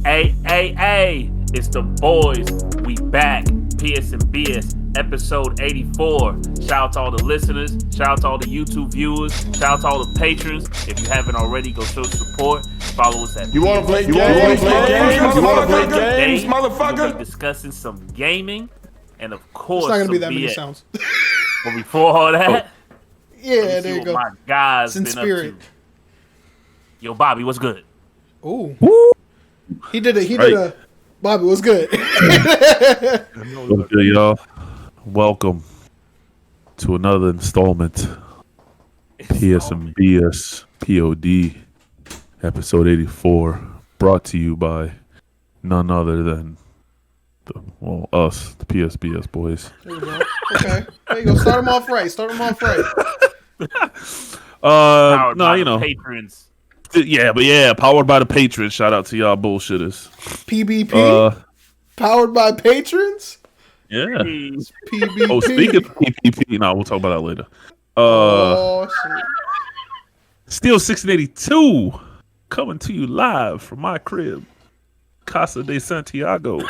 Hey, it's the boys. We back. PSNBS, episode 84. Shout out to all the listeners. Shout out to all the YouTube viewers. Shout out to all the patrons. If you haven't already, go show support. Follow us at You want to play games, motherfucker? We'll be discussing some gaming. And of course, it's not going to be that BS. many sounds. But before all that, yeah, there you go. My guys in been spirit. up to. Yo, Bobby, what's good? Ooh. Woo. He did a Bobby, what's good? What's good, y'all? Welcome to another installment. PSNBS POD episode 84, brought to you by none other than us, the PSBS boys. There you go. Okay. There you go. Start them off right. Powered by you the know, patrons. Yeah, powered by the patrons. Shout out to y'all bullshitters. PBP? Powered by patrons? Yeah. PBP. Oh, speaking of PPP, no, we'll talk about that later. Shit. Steel 1682 coming to you live from my crib, Casa de Santiago.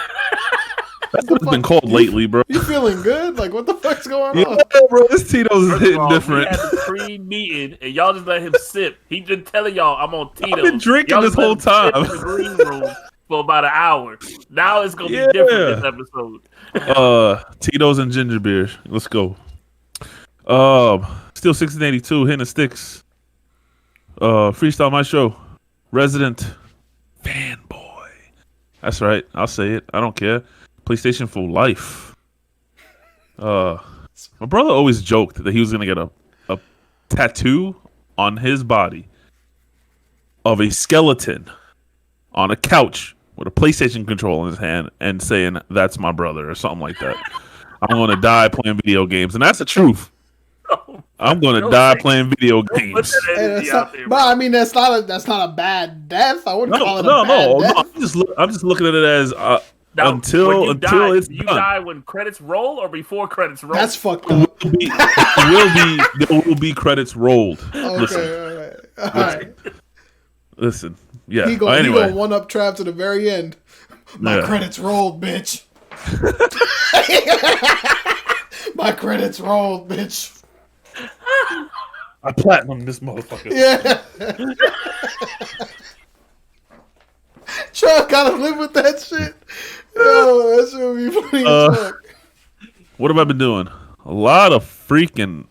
That's what it's been called lately, bro. You feeling good? Like, what the fuck's going on? Yeah, bro, this Tito's is hitting All, different. We had a pre-meeting, and y'all just let him sip. He been telling y'all, I'm on Tito's. I've been drinking y'all this just let whole him sip time. in the green room for about an hour. Now it's going to be different this episode. Tito's and ginger beer. Let's go. Steel 1682, hitting the sticks. Freestyle my show. Resident fanboy. That's right. I'll say it. I don't care. PlayStation for life. My brother always joked that he was gonna get a tattoo on his body of a skeleton on a couch with a PlayStation controller in his hand and saying, "That's my brother," or something like that. I'm gonna die playing video games, and that's the truth. I'm gonna die playing video games. But I mean, that's not a bad death. I wouldn't call it a bad death. I'm just looking at it as Now, until it's you done. die when credits roll or before credits roll? That's fucked up. There will be credits rolled. Okay, all right. Listen. Yeah. He Anyway, one up Trav to the very end. My credits rolled, bitch. My credits rolled, bitch. I platinum this motherfucker. Yeah. Trav gotta live with that shit. Yo, that shit would be funny as fuck. What have I been doing? A lot of freaking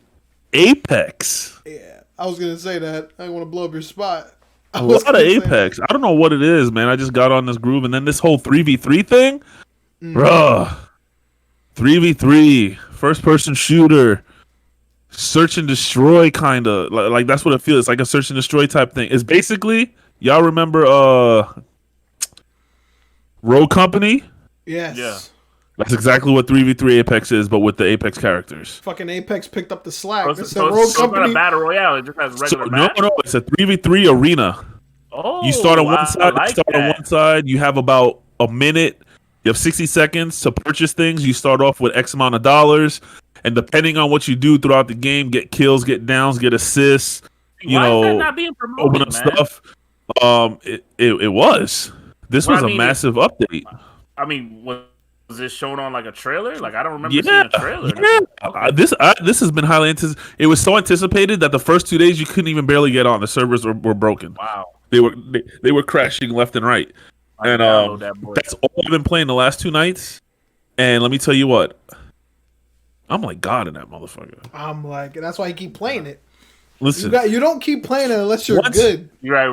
Apex. Yeah, I was gonna say that. I didn't want to blow up your spot. A lot of Apex. I don't know what it is, man. I just got on this groove, and then this whole 3v3 thing, bruh. 3v3, first-person shooter, search and destroy, kind of like that's what it feels. It's like a search and destroy type thing. It's basically, y'all remember Rogue Company? Yes. Yeah. That's exactly what 3v3 Apex is, but with the Apex characters. Fucking Apex picked up the slack. So This it's is a Rogue not a Company. battle royale. It just has regular match. No, it's a 3v3 arena. Oh, You start on one side. I like on one side. You have about a minute. You have 60 seconds to purchase things. You start off with X amount of dollars, and depending on what you do throughout the game, get kills, get downs, get assists. Why is that not being promoted, open up man? stuff. It was. This was a massive update. I mean, was this shown on like a trailer? Like I don't remember seeing a trailer. Yeah. Okay. This has been highly anticipated. It was so anticipated that the first 2 days you couldn't even barely get on. The servers were broken. Wow. They were crashing left and right. And that's all I've been playing the last 2 nights. And let me tell you what, I'm like God in that motherfucker. I'm like, that's why you keep playing it. Listen, You don't keep playing it unless you're good. Right.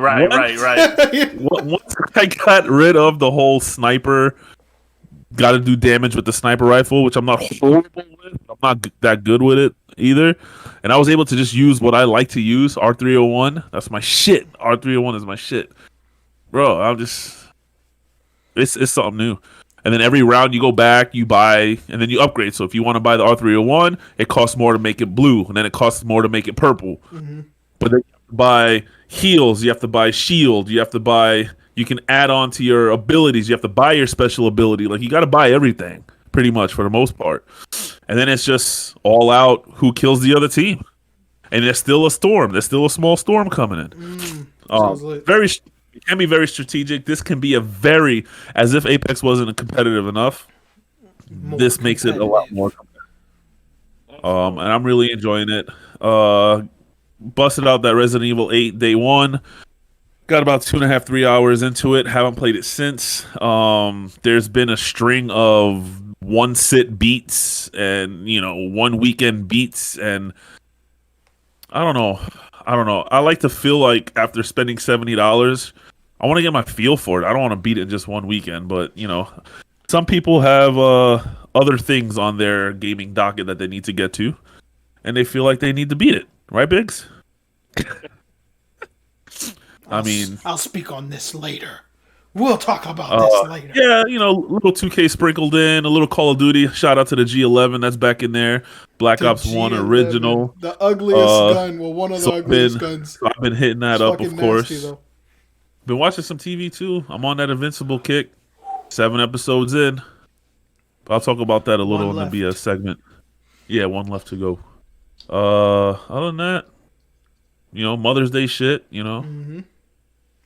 Once I got rid of the whole sniper, got to do damage with the sniper rifle, which I'm not horrible with. I'm not that good with it either. And I was able to just use what I like to use, R301. That's my shit. R301 is my shit. Bro, it's something new. And then every round you go back, you buy, and then you upgrade. So if you want to buy the R301, it costs more to make it blue, and then it costs more to make it purple. Mm-hmm. But then you have to buy heals, you have to buy shield, you can add on to your abilities, you have to buy your special ability. Like, you got to buy everything, pretty much, for the most part. And then it's just all out who kills the other team. And there's still a storm. There's still a small storm coming in. Sounds lit. Very It can be very strategic. This can be a very, as if Apex wasn't competitive enough. This makes it a lot more competitive. And I'm really enjoying it. Busted out that Resident Evil 8 day one. Got about 2.5, 3 hours into it. Haven't played it since. There's been a string of one sit beats and 1 weekend beats, and I don't know. I like to feel like after spending $70, I want to get my feel for it. I don't want to beat it in just 1 weekend, but some people have other things on their gaming docket that they need to get to, and they feel like they need to beat it. Right, Biggs? I'll speak on this later. We'll talk about this later. Yeah, little 2K sprinkled in, a little Call of Duty. Shout out to the G11 that's back in there. Black Ops 1 original. The ugliest gun. Well, one of the ugliest guns. I've been hitting that up, of course. Nasty, been watching some TV too. I'm on that Invincible kick. 7 episodes in. I'll talk about that a little in the BS segment. Yeah, 1 left to go. Other than that, Mother's Day shit,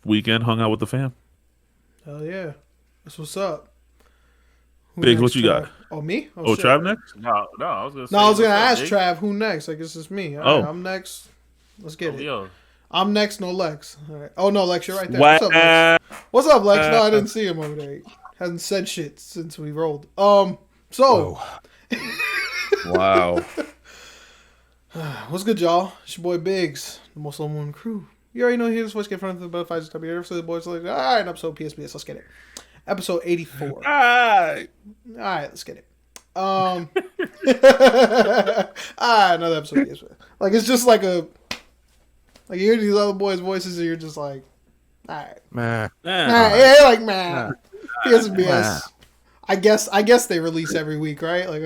Weekend, hung out with the fam. Hell yeah. That's what's up. Biggs, what you got? Oh, me? Oh, Trav next? No, I was gonna say. No, I was gonna ask Trav who next. I guess it's me. All right, I'm next. Let's get it. Yo. I'm next, no Lex. All right. Oh no, Lex, you're right there. What's up, Lex? What's up, Lex? No, I didn't see him over there. Hasn't said shit since we rolled. So Wow. What's good, y'all? It's your boy Biggs, the most level 1 crew. You already know here's voice get front of the butterflies just here. So the boys like, all right, episode PSBS, let's get it. Episode 84. All right, let's get it. All right, another episode PSBS. Like it's just like you hear these other boys' voices and you're just like, all right. Man. Yeah, like man. PSBS. I guess they release every week, right? Like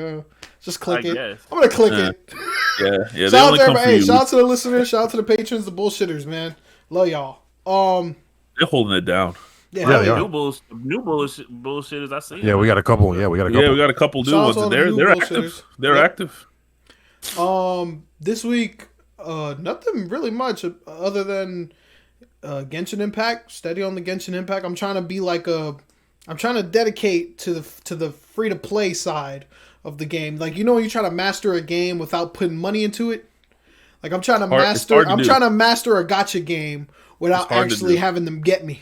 just click it. Guess. I'm gonna click it. Yeah. Shout out to everybody. Hey, shout out to the listeners. Shout out to the patrons, the bullshitters, man. Love y'all. They're holding it down. Yeah. New bullshitters. I see. Yeah, we got a couple. Yeah, we got a couple new ones, and they're active. They're active. This week, nothing really much other than Genshin Impact. Steady on the Genshin Impact. I'm trying to dedicate to the free to play side of the game. Like when you try to master a game without putting money into it. Like I'm trying to master a gacha game without actually having them get me.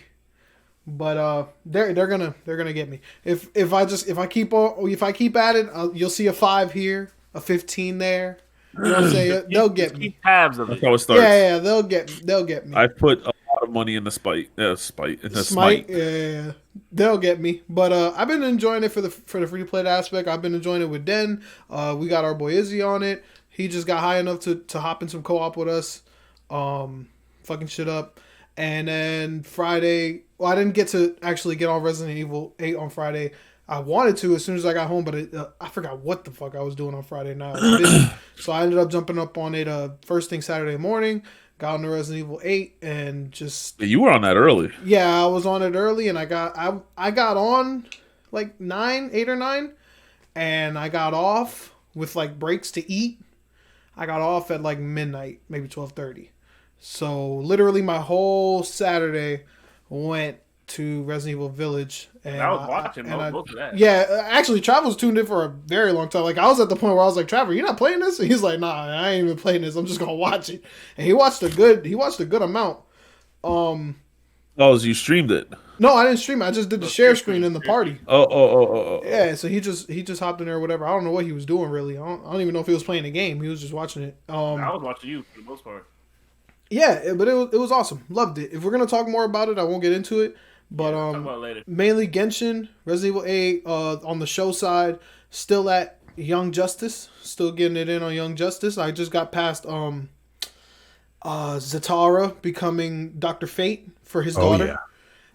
But they're gonna get me. If I keep at it, you'll see a 5 here, a 15 there. You know what I'm saying? They'll get me. Keep tabs of it. That's how it starts. Yeah, they'll get me. I put a lot of money in the Smite. Yeah, they'll get me. But I've been enjoying it for the free to play aspect. I've been enjoying it with Den. We got our boy Izzy on it. He just got high enough to hop in some co-op with us. Fucking shit up. And then Friday, I didn't get to actually get on Resident Evil 8 on Friday. I wanted to as soon as I got home, but I forgot what the fuck I was doing on Friday night. So I ended up jumping up on it first thing Saturday morning. Got on the Resident Evil 8 and just... You were on that early. Yeah, I was on it early, and I got on like 8 or 9, and I got off with like breaks to eat. I got off at like midnight, maybe 12:30. So literally my whole Saturday went to Resident Evil Village. And I was watching most of that. Yeah, actually, Trav was tuned in for a very long time. Like I was at the point where I was like, "Trav, you're not playing this?" And he's like, "Nah, I ain't even playing this. I'm just gonna watch it." And he watched a good amount. Oh, you streamed it? No, I didn't stream it. I just did the share screen in the party. Oh. Yeah, so he just hopped in there or whatever. I don't know what he was doing really. I don't even know if he was playing a game. He was just watching it. I was watching you for the most part. Yeah, but it was awesome. Loved it. If we're gonna talk more about it, I won't get into it. But talk about it later. Mainly Genshin, Resident Evil 8. On the show side, still at Young Justice. Still getting it in on Young Justice. I just got past Zatara becoming Dr. Fate for his daughter. Yeah.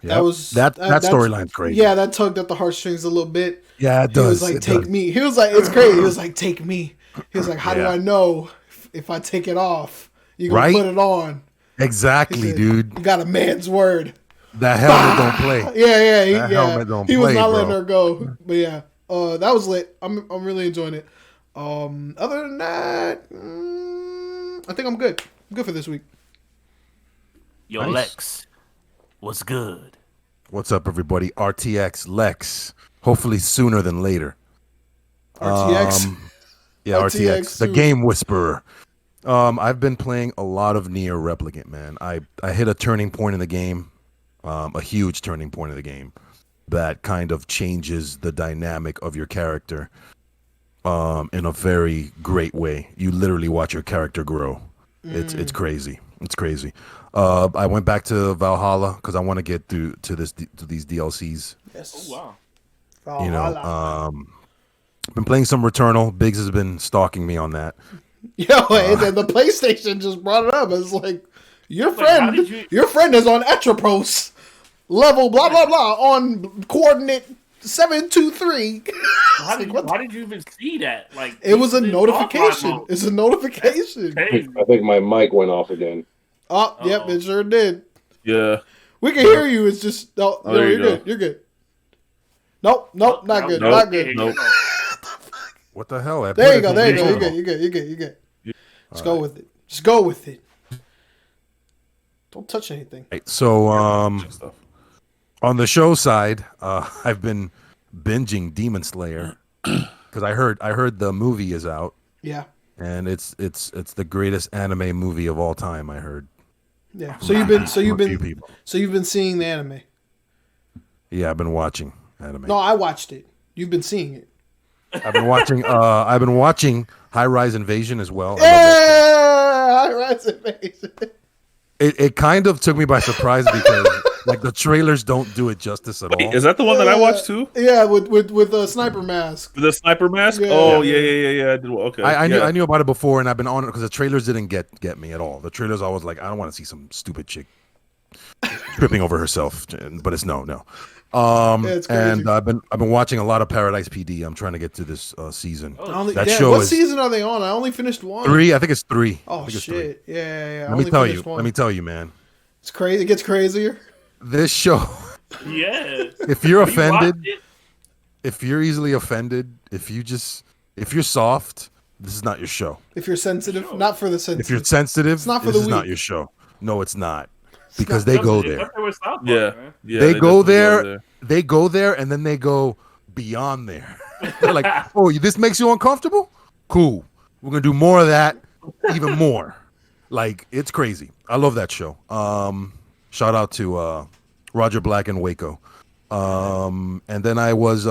Yep. That storyline's great. Yeah, that tugged at the heartstrings a little bit. Yeah, it does. He was like, "Take me." He was like, "It's crazy." He was like, "Take me." He was like, "How do I know if I take it off? You gonna put it on?" Exactly, said, dude. You got a man's word. That helmet don't play. Yeah. Helmet don't he was play, not bro. letting her go. But yeah, that was lit. I'm really enjoying it. Other than that, I think I'm good. I'm good for this week. Yo, Nice. Lexx. What's good? What's up, everybody? RTX Lexx. Hopefully sooner than later. RTX. Yeah, RTX. The Game Whisperer. I've been playing a lot of Nier Replicant, man. I hit a turning point in the game, a huge turning point in the game that kind of changes the dynamic of your character in a very great way. You literally watch your character grow. It's crazy. It's crazy. I went back to Valhalla because I want to get to these DLCs. Yes. Oh, wow. Valhalla. You know, been playing some Returnal. Biggs has been stalking me on that. Yo, and then the PlayStation just brought it up. It's like your friend is on Etropos level blah blah blah on coordinate 723. How did you even see that? Like it was a notification. It's a notification. I think my mic went off again. Oh, yep, it sure did. Yeah. We can hear you. It's just no, you're good. You're good. Nope, not good. Not good. Nope. What the hell? There you go. You're good. Just go with it. Just go with it. Don't touch anything. Right, so, on the show side, I've been binging Demon Slayer because I heard the movie is out. Yeah. And it's the greatest anime movie of all time. I heard. Yeah. So you've been seeing the anime. Yeah, I've been watching anime. No, I watched it. You've been seeing it. I've been watching High Rise Invasion as well. Yeah, High Rise Invasion. It kind of took me by surprise because like the trailers don't do it justice at all. Is that the one that I watched too? Yeah, with a sniper mask. The sniper mask? Yeah. Oh yeah. I did. Okay. I knew about it before, and I've been on it because the trailers didn't get me at all. The trailers, I was like, I don't want to see some stupid chick tripping over herself, but it's no. It's crazy. And I've been watching a lot of Paradise PD. I'm trying to get to this season. What season are they on? I only finished 1. 3. I think it's 3. Oh shit! Three. Yeah. Let me tell you, man. It's crazy. It gets crazier. This show. Yeah. If you're offended, if you're easily offended, if you're soft, this is not your show. If you're sensitive, not for the sensitive. If you're sensitive, it's not for this the is weak. not your show. No, it's not. Because they go there. Yeah. They go there, and then they go beyond there. They're like, oh, this makes you uncomfortable? Cool. We're going to do more of that, even more. Like, it's crazy. I love that show. Shout out to Roger Black and Waco. And then I was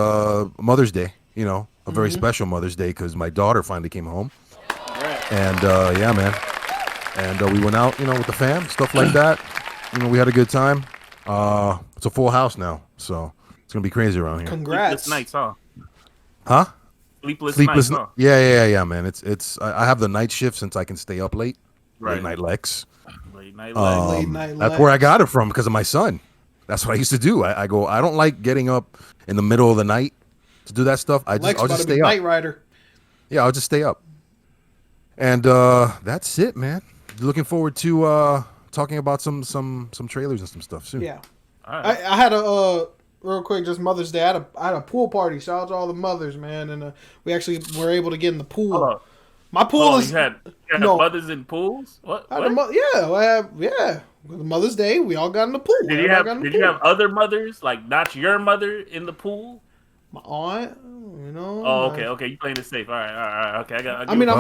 Mother's Day, a very special Mother's Day because my daughter finally came home. And, yeah, man. And we went out, with the fam, stuff like that. We had a good time. It's a full house now, so it's gonna be crazy around here. Congrats. Sleepless nights, huh? Huh? Sleepless nights, huh? Yeah, man. It's I have the night shift since I can stay up late. Right. Late night Lexx. Late night Lexx. Late night That's Lexx. where I got it from because of my son. That's what I used to do. I don't like getting up in the middle of the night to do that stuff. I'll just stay up. Night Rider. Yeah, I'll just stay up. And that's it, man. Looking forward to talking about some trailers and some stuff soon. Yeah. Right. I had a real quick, just Mother's Day. I had a pool party. Shout out to all the mothers, man, and we actually were able to get in the pool. Hold on. My pool is you had no. mothers in pools? What? Mother's Day, we all got in the pool. Did you have other mothers, like not your mother, in the pool? My aunt, Oh, okay. You playing it safe. All right. Okay, I might have.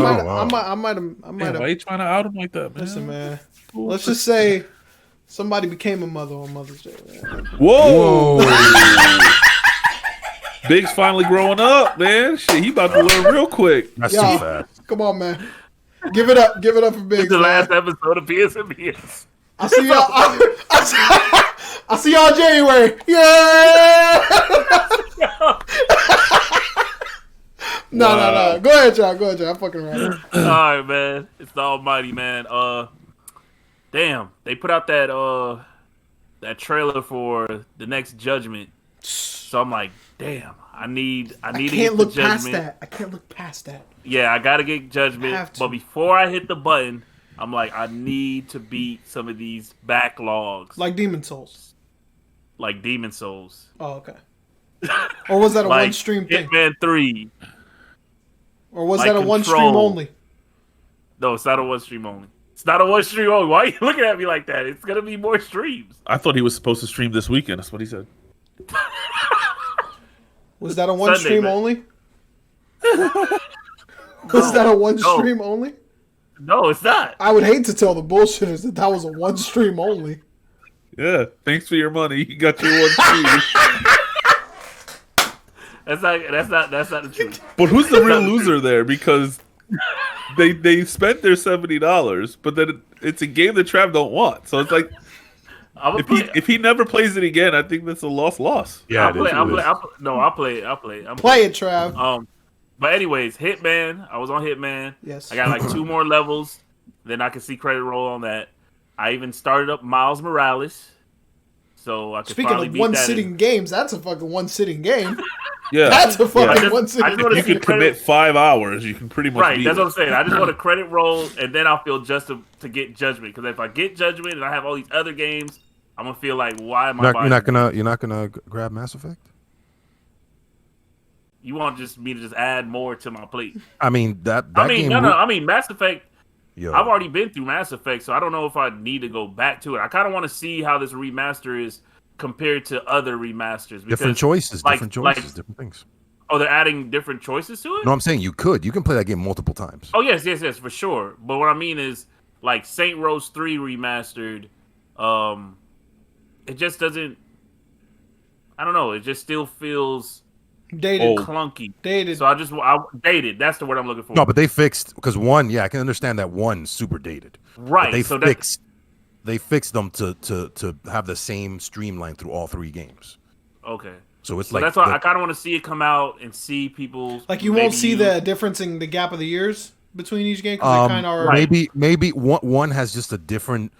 Why are you trying to out him like that, man? Listen, man. Let's just say somebody became a mother on Mother's Day. Man. Whoa! Big's finally growing up, man. Shit, he about to learn real quick. That's too fast. Come on, man. Give it up for Biggs. The last episode of PSNBS. I see y'all. I see y'all in January. Yeah. No. Go ahead, John. I'm fucking around. All right, man. It's the Almighty, man. Damn, they put out that trailer for the next Judgment. So I'm like, damn, I need I to can't get look the past Judgment. that. I can't look past that. Yeah, I gotta get Judgment. But before I hit the button, I'm like, I need to beat some of these backlogs. Like Demon Souls. Oh, okay. Or was that a like one stream thing? Hitman 3. Or was like that a one stream only? No, it's not a one stream only. It's not a one stream only. Why are you looking at me like that? It's gonna be more streams. I thought he was supposed to stream this weekend. That's what he said. Was that a one Sunday, stream man. only? Was that a one stream only? No, it's not. I would hate to tell the bullshitters that was a one stream only. Yeah, thanks for your money. You got your one stream. That's not the truth. But who's the real loser there? Because they spent their $70, but then it's a game that Trav don't want. So it's like if he never plays it again, I think that's a loss. Yeah, I'll play it. Play it, Trav. But anyways, Hitman. I was on Hitman. Yes. I got like 2 more levels. Then I can see credit roll on that. I even started up Miles Morales. So I can Speaking finally of beat one that sitting games, that's a fucking one sitting game. Yeah, That's a fucking one I sitting just wanna you see can commit 5 hours. You can pretty much Right, beat that's it. what I'm saying. I just want to credit roll, and then I'll feel just to get Judgment. Because if I get Judgment and I have all these other games, I'm gonna feel like, why am I? You're not gonna grab Mass Effect? You want me to just add more to my plate? I mean that I mean, game. I mean, Mass Effect. Yo. I've already been through Mass Effect, so I don't know if I need to go back to it. I kind of want to see how this remaster is compared to other remasters. Because, different choices, like, different things. Oh, they're adding different choices to it? No, I'm saying you can play that game multiple times. Oh, yes, for sure. But what I mean is, like, Saint Rose 3 remastered, it just doesn't, I don't know, it just still feels Dated. clunky. Dated. So dated, that's the word I'm looking for. No, but they fixed, because one, I can understand that one's super dated. Right. But they fixed them to have the same streamline through all 3 games. Okay. So it's So like that's why I kind of want to see it come out and see people. Like you won't see the difference in the gap of the years between each game because they kind of are. Right. Maybe one has just a different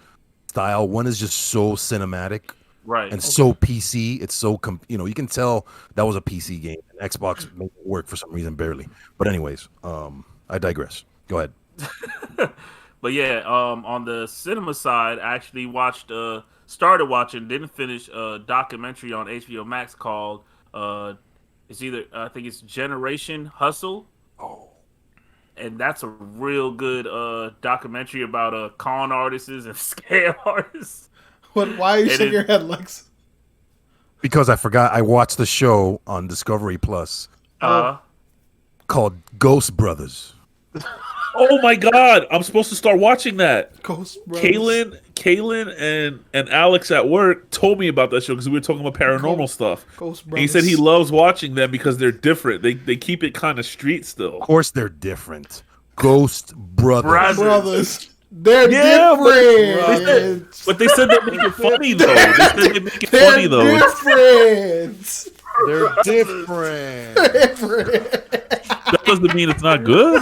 style. One is just so cinematic, right, and so PC. It's so you can tell that was a PC game. And Xbox made it work for some reason barely. But anyways, I digress. Go ahead. But yeah, on the cinema side, I actually started watching, didn't finish a documentary on HBO Max called it's either I think it's Generation Hustle. Oh. And that's a real good documentary about con artists and scam artists. Why are you shaking your head, Lexx? Because I forgot I watched the show on Discovery Plus called Ghost Brothers. Oh my God! I'm supposed to start watching that. Ghost Brothers. Kaylin and Alex at work told me about that show because we were talking about paranormal stuff. Ghost And he Brothers. said he loves watching them because they're different. They keep it kind of street still. Of course, they're different. Ghost Brothers. Brothers. They're different. But they said they make it funny though. They said they make it funny though. Different. They're different. That doesn't mean it's not good.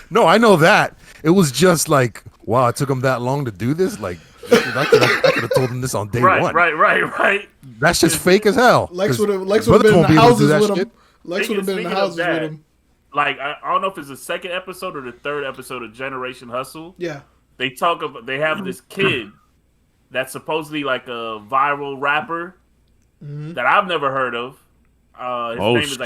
No, I know that. It was just like, wow, it took them that long to do this. Like, I could have told them this on day one. Right. That's just fake as hell. Lex would have Brothers been in won't the be able to do houses that with him. shit. Lex would have been in the Speaking of houses with that, him. Like I don't know if it's the second episode or the third episode of Generation Hustle. Yeah. They have this kid that's supposedly like a viral rapper that I've never heard of. His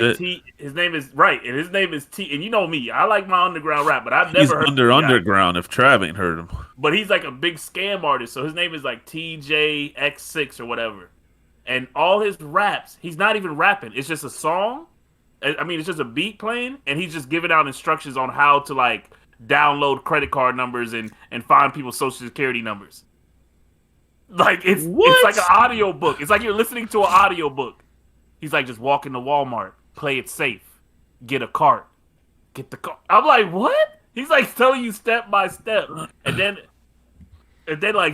name is T. And you know me, I like my underground rap, but I've never heard He's underground. If Trav ain't heard him, but he's like a big scam artist, so his name is like TJX6 or whatever. And all his raps, he's not even rapping. It's just a song. I mean, it's just a beat playing, and he's just giving out instructions on how to like download credit card numbers and find people's social security numbers. Like it's like an audio book. It's like you're listening to an audio book. He's like, just walk into Walmart, play it safe, get a cart, get the cart. I'm like, what? He's like telling you step by step, and then like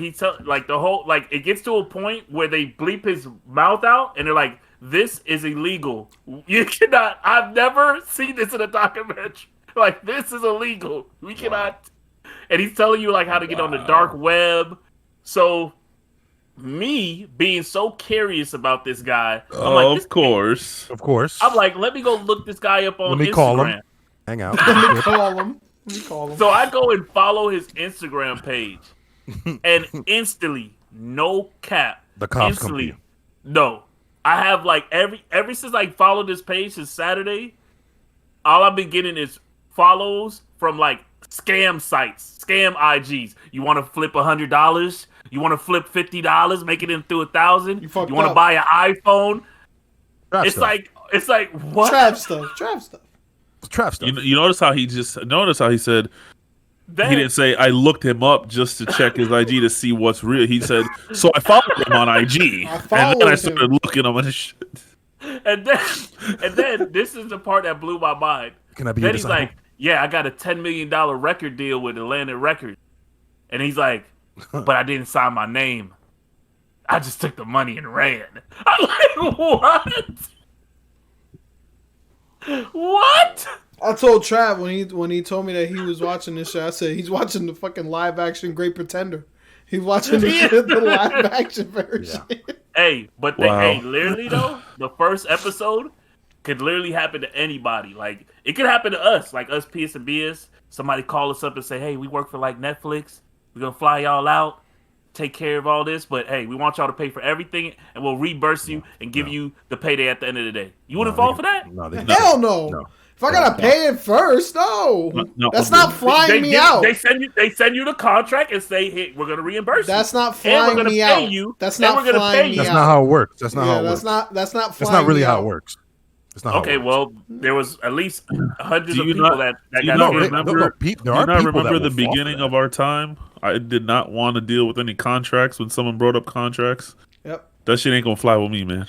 the whole like it gets to a point where they bleep his mouth out, and they're like, this is illegal. You cannot. I've never seen this in a documentary. Like, this is illegal. We cannot. And he's telling you like how to get on the dark web. So, me being so curious about this guy, I'm like, of course. I'm like, let me go look this guy up on Let me Instagram. call him. Hang out. Let me call him. So I go and follow his Instagram page, and instantly, no cap, The cops come to you. No, I have like ever since I followed this page since Saturday, all I've been getting is follows from like scam sites, scam IGs. You want to flip $100? You want to flip $50? Make it in through 1,000? You want to buy an iPhone? Trav It's stuff. like what? Trav stuff. Trav stuff. You notice how he said he didn't say I looked him up just to check his IG to see what's real. He said so I followed him on IG and then I started looking him and shit. And then this is the part that blew my mind. Can I be Then your he's disciple? like, yeah, I got a $10 million record deal with Atlantic Records. And he's like, but I didn't sign my name. I just took the money and ran. I'm like, what? What? I told Trav when he told me that he was watching this show, I said he's watching the fucking live action Great Pretender. He's watching the live action version. Yeah. Hey, but Wow. hey, literally though, the first episode could literally happen to anybody. Like it could happen to us, like us PSNBs. Somebody call us up and say, "Hey, we work for like Netflix. We're gonna fly y'all out, take care of all this, but hey, we want y'all to pay for everything, and we'll reimburse you and give you the payday at the end of the day." You wouldn't fall for that? No, Hell no. No. If I gotta pay it first, no. No. That's not flying me out. They send you the contract and say, "Hey, we're gonna reimburse That's you. not And we're flying gonna me pay out. you, That's and not we're gonna flying pay me you." That's out. not how it works. That's not how it that's works. that's not That's flying not really me how out. it works. That's not Okay, how it works. well, there was at least hundreds Do of you people not- that do you got not scammed. remember- there Do are you not people that remember will the fall for beginning that. of our time? I did not want to deal with any contracts when someone brought up contracts. Yep. That shit ain't gonna fly with me, man.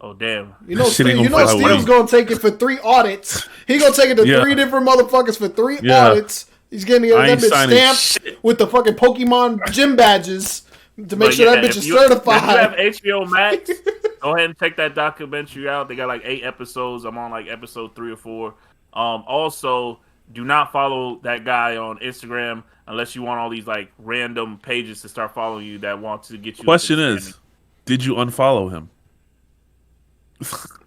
Oh damn! You know, Shit ain't gonna fly with Steve's me. gonna take it for 3 audits. He gonna take it to Yeah. 3 different motherfuckers for 3 Yeah. audits. He's getting I them ain't bitch signing stamped shit. with the fucking Pokemon gym badges to make But sure that yeah, bitch if is you have certified. HBO Max, go ahead and check that documentary out. They got like 8 episodes. I'm on like episode 3 or 4. Also, do not follow that guy on Instagram unless you want all these like random pages to start following you that want to get you. Question into is, did you unfollow him?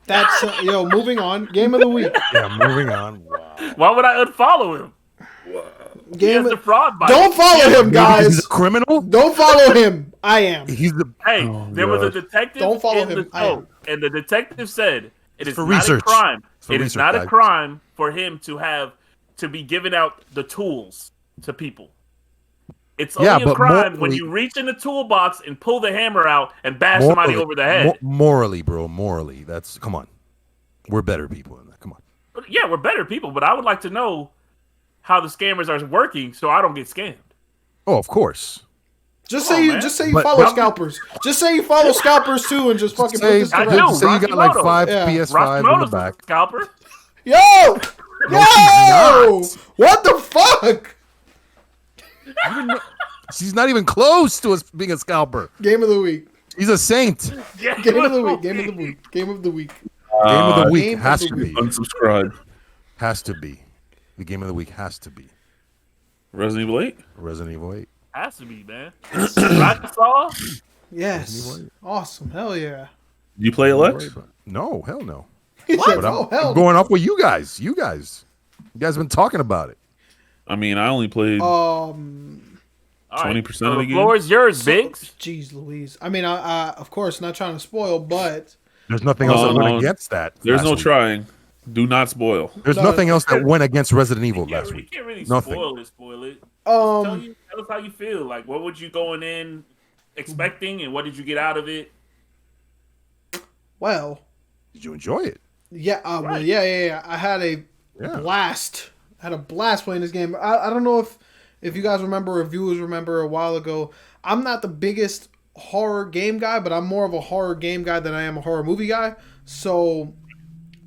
That's moving on. Game of the week. Yeah, moving on. Wow. scamming. Why would I unfollow him? He Game. has the fraud bite. Don't follow him, He's guys. a criminal. Don't follow him. I am. He's the. Hey, Oh, there was a God. detective Don't follow in him. the I show, am. and the detective said it is for not research. a crime. For It is research, not a guys. crime for him to be giving out the tools to people. It's Yeah, only a but crime when morally- you reach in the toolbox and pull the hammer out and bash somebody over the head. Morally, bro. Morally, that's come on. We're better people than that. Come on. But yeah, we're better people, but I would like to know how the scammers are working so I don't get scammed. Oh, of course. Just Come say on, you man. just say you But- follow scalpers. Just say you follow scalpers too, and just fucking put Say, this I together. do. say you got like Rashimoto. 5 Yeah. PS5 in the Rashimoto's back. a scalper. Yo, she's what the fuck? She's not even close to us being a scalper. Game of the week. He's a saint. Game of the week. Game of the week. Game of the week. Game of the week Game of has the to week. be. Unsubscribe. Has to be. The game of the week has to be Resident Evil 8? Resident Evil 8. Has to be, man. Rockstar? Yes. Awesome. Hell yeah. You play it, Lex? No, hell no. He said, But "Oh hell." I'm going off with you guys. You guys have been talking about it. I mean, I only played Oh. 20% of the game. floor is yours, Biggs. Jeez Louise. I mean, I of course not trying to spoil, but There's nothing else that no. went against that. There's last no week. trying. Do not spoil. There's No, nothing else that went against Resident Evil You last week. can't really Nothing. spoil it. Tell us how you feel. Like, what would you going in expecting, and what did you get out of it? well, Did you enjoy it? yeah, well, Right. yeah. I had a Yeah. blast. I had a blast playing this game. I don't know if you guys remember or viewers remember a while ago. I'm not the biggest horror game guy, but I'm more of a horror game guy than I am a horror movie guy. So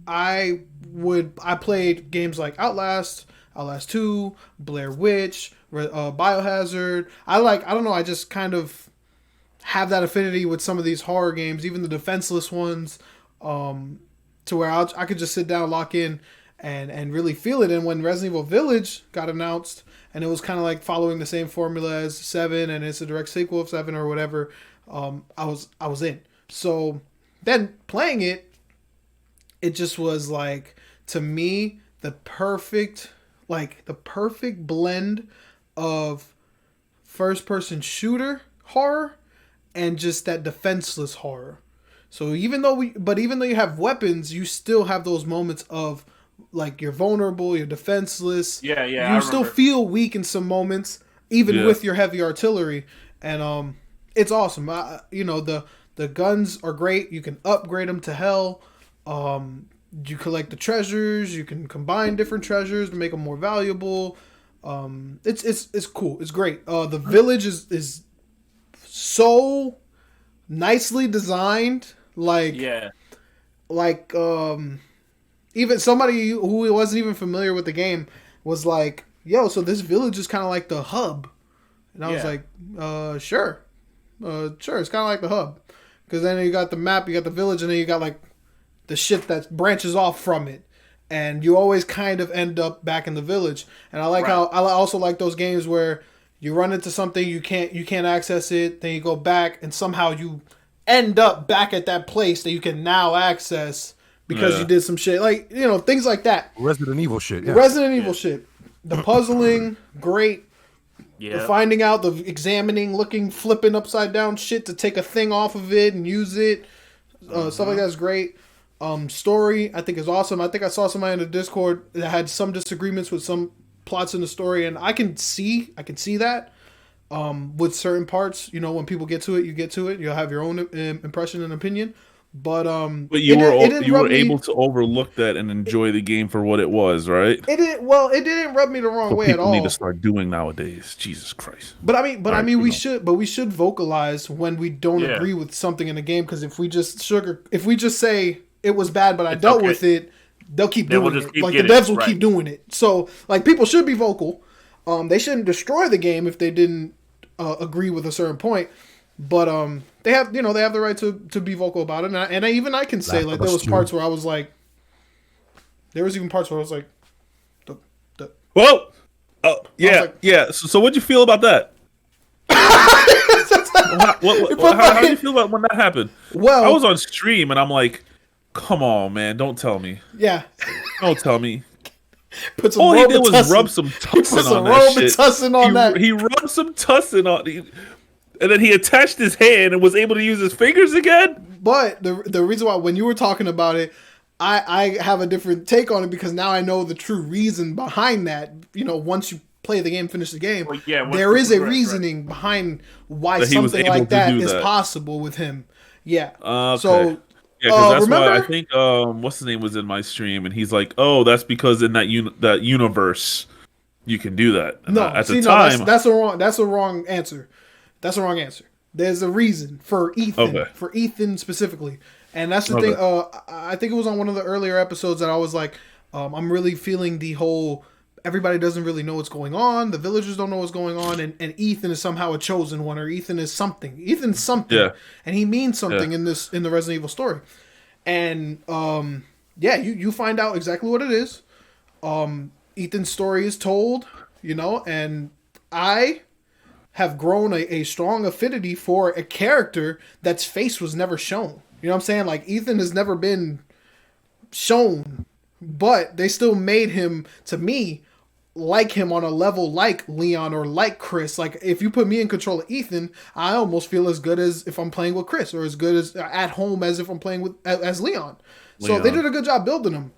I played games like Outlast 2, Blair Witch, Biohazard. I don't know, I just kind of have that affinity with some of these horror games, even the defenseless ones, to where I could just sit down, lock in, and really feel it. And when Resident Evil Village got announced, and it was kind of like following the same formula as 7, and it's a direct sequel of 7 or whatever, I was in. So then playing it, it just was like, to me, the perfect blend of first-person shooter horror and just that defenseless horror. So even though you have weapons, you still have those moments of like you're vulnerable, you're defenseless. Yeah, I You still remember. feel weak in some moments, even Yeah. with your heavy artillery, and it's awesome. The guns are great. You can upgrade them to hell. You collect the treasures. You can combine different treasures to make them more valuable. It's cool. It's great. The village is so nicely designed. Yeah. Even somebody who wasn't even familiar with the game was like, "Yo, so this village is kind of like the hub," and I was Yeah. like, "Sure, sure, it's kind of like the hub," because then you got the map, you got the village, and then you got like the shit that branches off from it, and you always kind of end up back in the village. And I like how I also like those games where you run into something, you can't access it, then you go back, and somehow you end up back at that place that you can now access because you did some shit, like, things like that. Resident Evil shit. Yeah. Resident Evil shit. The puzzling, great. Yeah. The finding out, the examining, looking, flipping upside down shit to take a thing off of it and use it. Stuff like that is great. Story, I think, is awesome. I think I saw somebody in the Discord that had some disagreements with some plots in the story, and I can see that with certain parts. When people get to it, you get to it. You'll have your own impression and opinion. But you were rub me- able to overlook that and enjoy the game for what it was, right? It didn't rub me the wrong What way at people all. need to start doing nowadays. Jesus Christ. But I mean, we know. should vocalize when we don't agree with something in the game, because if we just say it was bad, but I dealt with it, they'll keep Then we'll doing just it. keep Like the getting devs it, will keep doing it. So like people should be vocal. They shouldn't destroy the game if they didn't agree with a certain point. But they have the right to be vocal about it. And I can say, like, there was parts where I was like, Whoa! Oh, yeah, like- yeah. So what'd you feel about that? How did you feel about when that happened? well, I was on stream and I'm like, come on, man, don't tell me. yeah. Don't tell me. Put some All he did was Robitussin. rub some He put tussin some on that shit. Robitussin on that. He rubbed some tussin on and then he attached his hand and was able to use his fingers again? But the reason why, when you were talking about it, I have a different take on it, because now I know the true reason behind that. Once you play the game, finish the game, Well, yeah, once there you is a progress, reasoning behind why That he was something able like to that do is that. possible with him. Yeah. Okay. So Yeah, because that's remember? why I think what's his name was in my stream, and he's like, "Oh, that's because in that that universe, you can do that." And No, at see, the time, that's a wrong answer. That's a wrong answer. There's a reason for Ethan, Okay. for Ethan specifically, and that's the Okay. thing. I think it was on one of the earlier episodes that I was like, I'm really feeling the whole. Everybody doesn't really know what's going on. The villagers don't know what's going on, and Ethan is somehow a chosen one, or Ethan is something. Ethan's something, Yeah. and he means something in the Resident Evil story. And you find out exactly what it is. Ethan's story is told, and I have grown a strong affinity for a character that's face was never shown. You know what I'm saying? Like, Ethan has never been shown, but they still made him, to me, like him on a level like Leon or like Chris. Like, if you put me in control of Ethan, I almost feel as good as if I'm playing with Chris, or as good as at home as if I'm playing with as Leon. So they did a good job building him.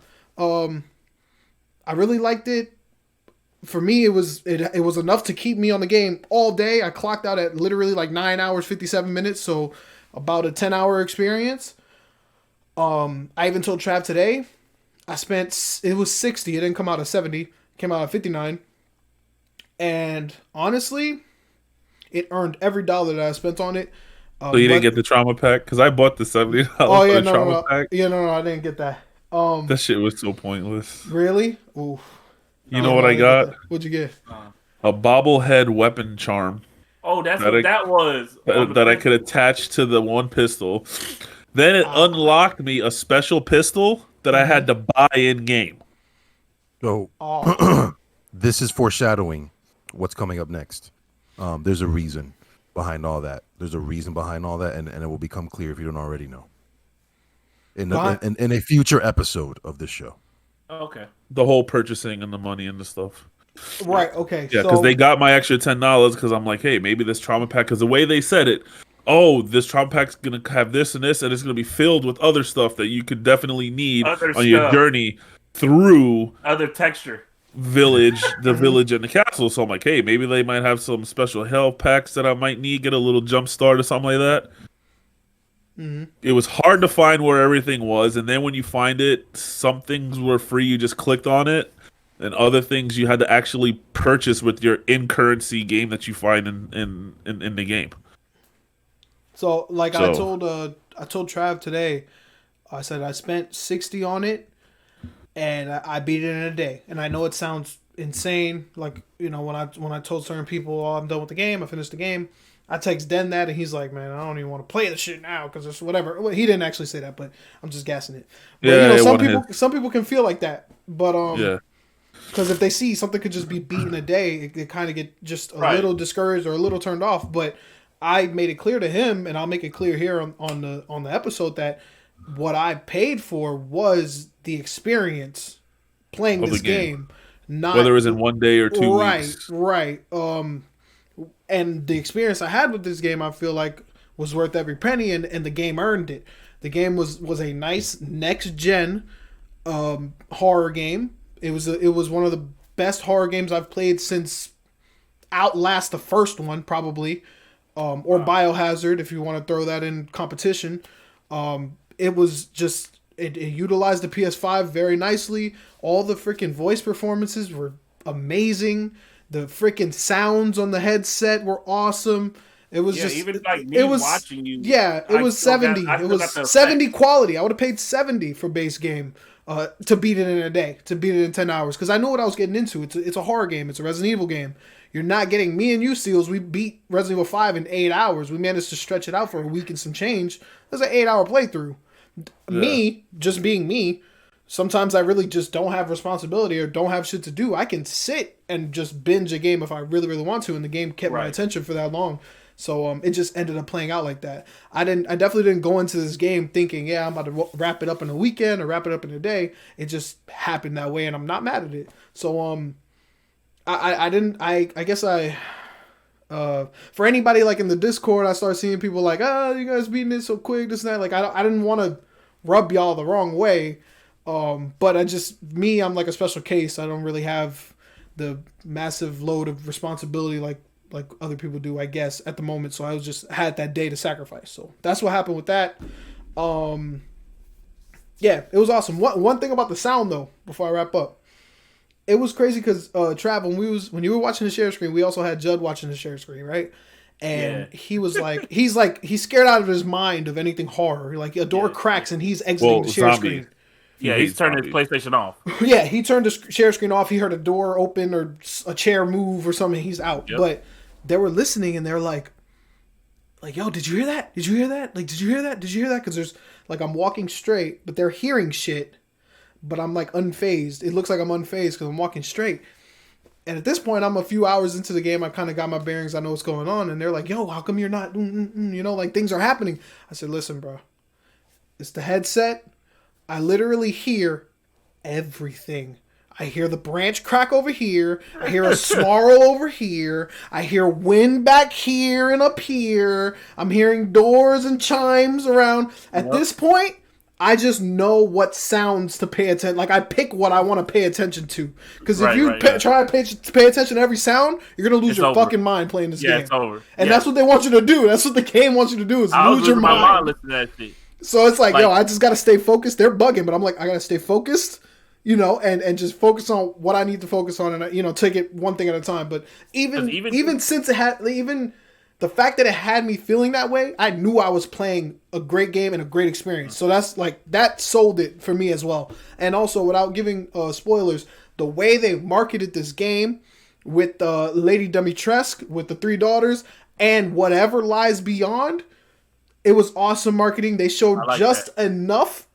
I really liked it. For me, it was enough to keep me on the game all day. I clocked out at literally like 9 hours 57 minutes, so about a 10-hour experience. I even told Trav today, it was 60. It didn't come out at 70. Came out at 59. And honestly, it earned every dollar that I spent on it. so you didn't get the trauma pack? Because I bought the $70 Oh yeah, trauma pack. Yeah, no, I didn't get that. That shit was so pointless. Really? Oof. You know what I got? What'd you get? A bobblehead weapon charm Oh, that's That what I- that was. that I could attach to the one pistol. Then it unlocked me a special pistol that I had to buy in game. So Oh, this is foreshadowing what's coming up next. There's a reason behind all that. There's a reason behind all that, and it will become clear if you don't already know. In a future episode of this show. Okay. The whole purchasing and the money and the stuff. right. Okay. Yeah, because they got my extra $10 because I'm like, hey, maybe this trauma pack, because the way they said it, oh, this trauma pack's gonna have this and this, and it's gonna be filled with other stuff that you could definitely need Other on your stuff. journey through Other texture. the village and the castle. So I'm like, hey, maybe they might have some special health packs that I might need, get a little jump start or something like that. It was hard to find where everything was, and then when you find it, some things were free, you just clicked on it, and other things you had to actually purchase with your in-currency game that you find in the game. So, like, I told Trav today, I said I spent 60 on it, and I beat it in a day. And I know it sounds insane, like, you know, when I told certain people, oh, I'm done with the game, I finished the game. I text Den that, and he's like, man, I don't even want to play the shit now because it's whatever. Well, he didn't actually say that, but I'm just guessing it. But, Yeah, you know, some people can feel like that, but yeah. because if they see something could just be beat in a day, it kind of get just a little discouraged or a little turned off. But I made it clear to him, and I'll make it clear here on the episode, that what I paid for was the experience playing this game, not whether it was in 1 day or 2 weeks. Right. And the experience I had with this game, I feel like, was worth every penny, and the game earned it. The game was a nice next gen horror game. It was one of the best horror games I've played since Outlast, the first one, probably, or Biohazard, if you want to throw that in competition. It was just it utilized the PS5 very nicely. All the freaking voice performances were amazing. The freaking sounds on the headset were awesome. It was just even like me watching you. Yeah, it was 70. It was 70 quality. I would have paid 70 for base game to beat it in a day, to beat it in 10 hours, because I know what I was getting into. It's a horror game. It's a Resident Evil game. You're not getting me and you, Seals. We beat Resident Evil 5 in 8 hours. We managed to stretch it out for a week and some change. That's an 8-hour playthrough. Yeah. Me, just being me, sometimes I really just don't have responsibility or don't have shit to do. I can sit and just binge a game if I really, really want to, and the game kept my attention for that long. So it just ended up playing out like that. I definitely didn't go into this game thinking, yeah, I'm about to wrap it up in a weekend or wrap it up in a day. It just happened that way, and I'm not mad at it. So I guess for anybody like in the Discord, I started seeing people like, oh, you guys beating it so quick, this and that. Like I didn't want to rub y'all the wrong way. But I'm like a special case. I don't really have the massive load of responsibility like other people do, I guess, at the moment. So I had that day to sacrifice. So that's what happened with that. Yeah, it was awesome. One thing about the sound though, before I wrap up, it was crazy because Trav, when you were watching the share screen, we also had Judd watching the share screen, right? And he was like, he's scared out of his mind of anything horror. Like a door cracks and he's exiting the share screen. Yeah, he's turning his PlayStation off. Yeah, he turned the share screen off. He heard a door open or a chair move or something. He's out. Yep. But they were listening and they're like, yo, did you hear that? Did you hear that? Like, did you hear that? Did you hear that? Because there's like, I'm walking straight, but they're hearing shit, but I'm like unfazed. It looks like I'm unfazed because I'm walking straight. And at this point, I'm a few hours into the game. I kind of got my bearings. I know what's going on. And they're like, yo, how come you're not, you know, like things are happening. I said, listen, bro, it's the headset. I literally hear everything. I hear the branch crack over here. I hear a snarl over here. I hear wind back here and up here. I'm hearing doors and chimes around. At this point, I just know what sounds to pay attention. Like, I pick what I want to pay attention to. Because if you try to pay attention to every sound, you're going to lose your fucking mind playing this game. Yeah, it's over. And that's what they want you to do. That's what the game wants you to do, is lose your mind. Listening to that shit. So it's like, yo, I just got to stay focused. They're bugging, but I'm like, I got to stay focused, you know, and just focus on what I need to focus on and, you know, take it one thing at a time. But even since it had, even the fact that it had me feeling that way, I knew I was playing a great game and a great experience. So that's like, that sold it for me as well. And also, without giving spoilers, the way they marketed this game with Lady Dimitrescu, with the 3 daughters, and whatever lies beyond, it was awesome marketing. They showed just enough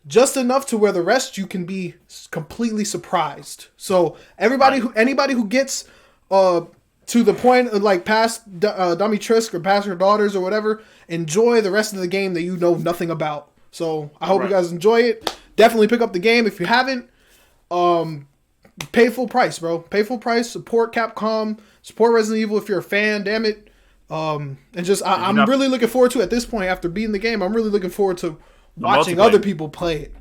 to where the rest you can be completely surprised. So anybody who gets to the point of like past Dimitrescu or past her daughters or whatever, enjoy the rest of the game that you know nothing about. So I hope you guys enjoy it. Definitely pick up the game if you haven't. Pay full price, bro. Pay full price. Support Capcom. Support Resident Evil if you're a fan. Damn it. And just I'm really looking forward to, at this point, after beating the game, I'm really looking forward to watching other people play it.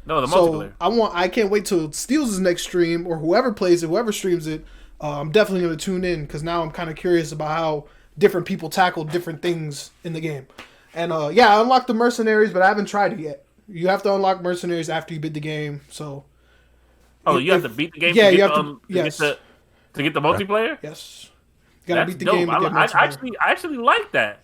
No, the So multiplayer. I can't wait till Steals' next stream or whoever plays it, whoever streams it. I'm definitely gonna tune in because now I'm kind of curious about how different people tackle different things in the game. And yeah, I unlocked the mercenaries, but I haven't tried it yet. You have to unlock mercenaries after you beat the game. So. Oh, you have to beat the game. Yeah, to get you have the, to. Yes. to get the multiplayer. Yes. You gotta That's beat the dope. game to get I multiplayer. actually like that.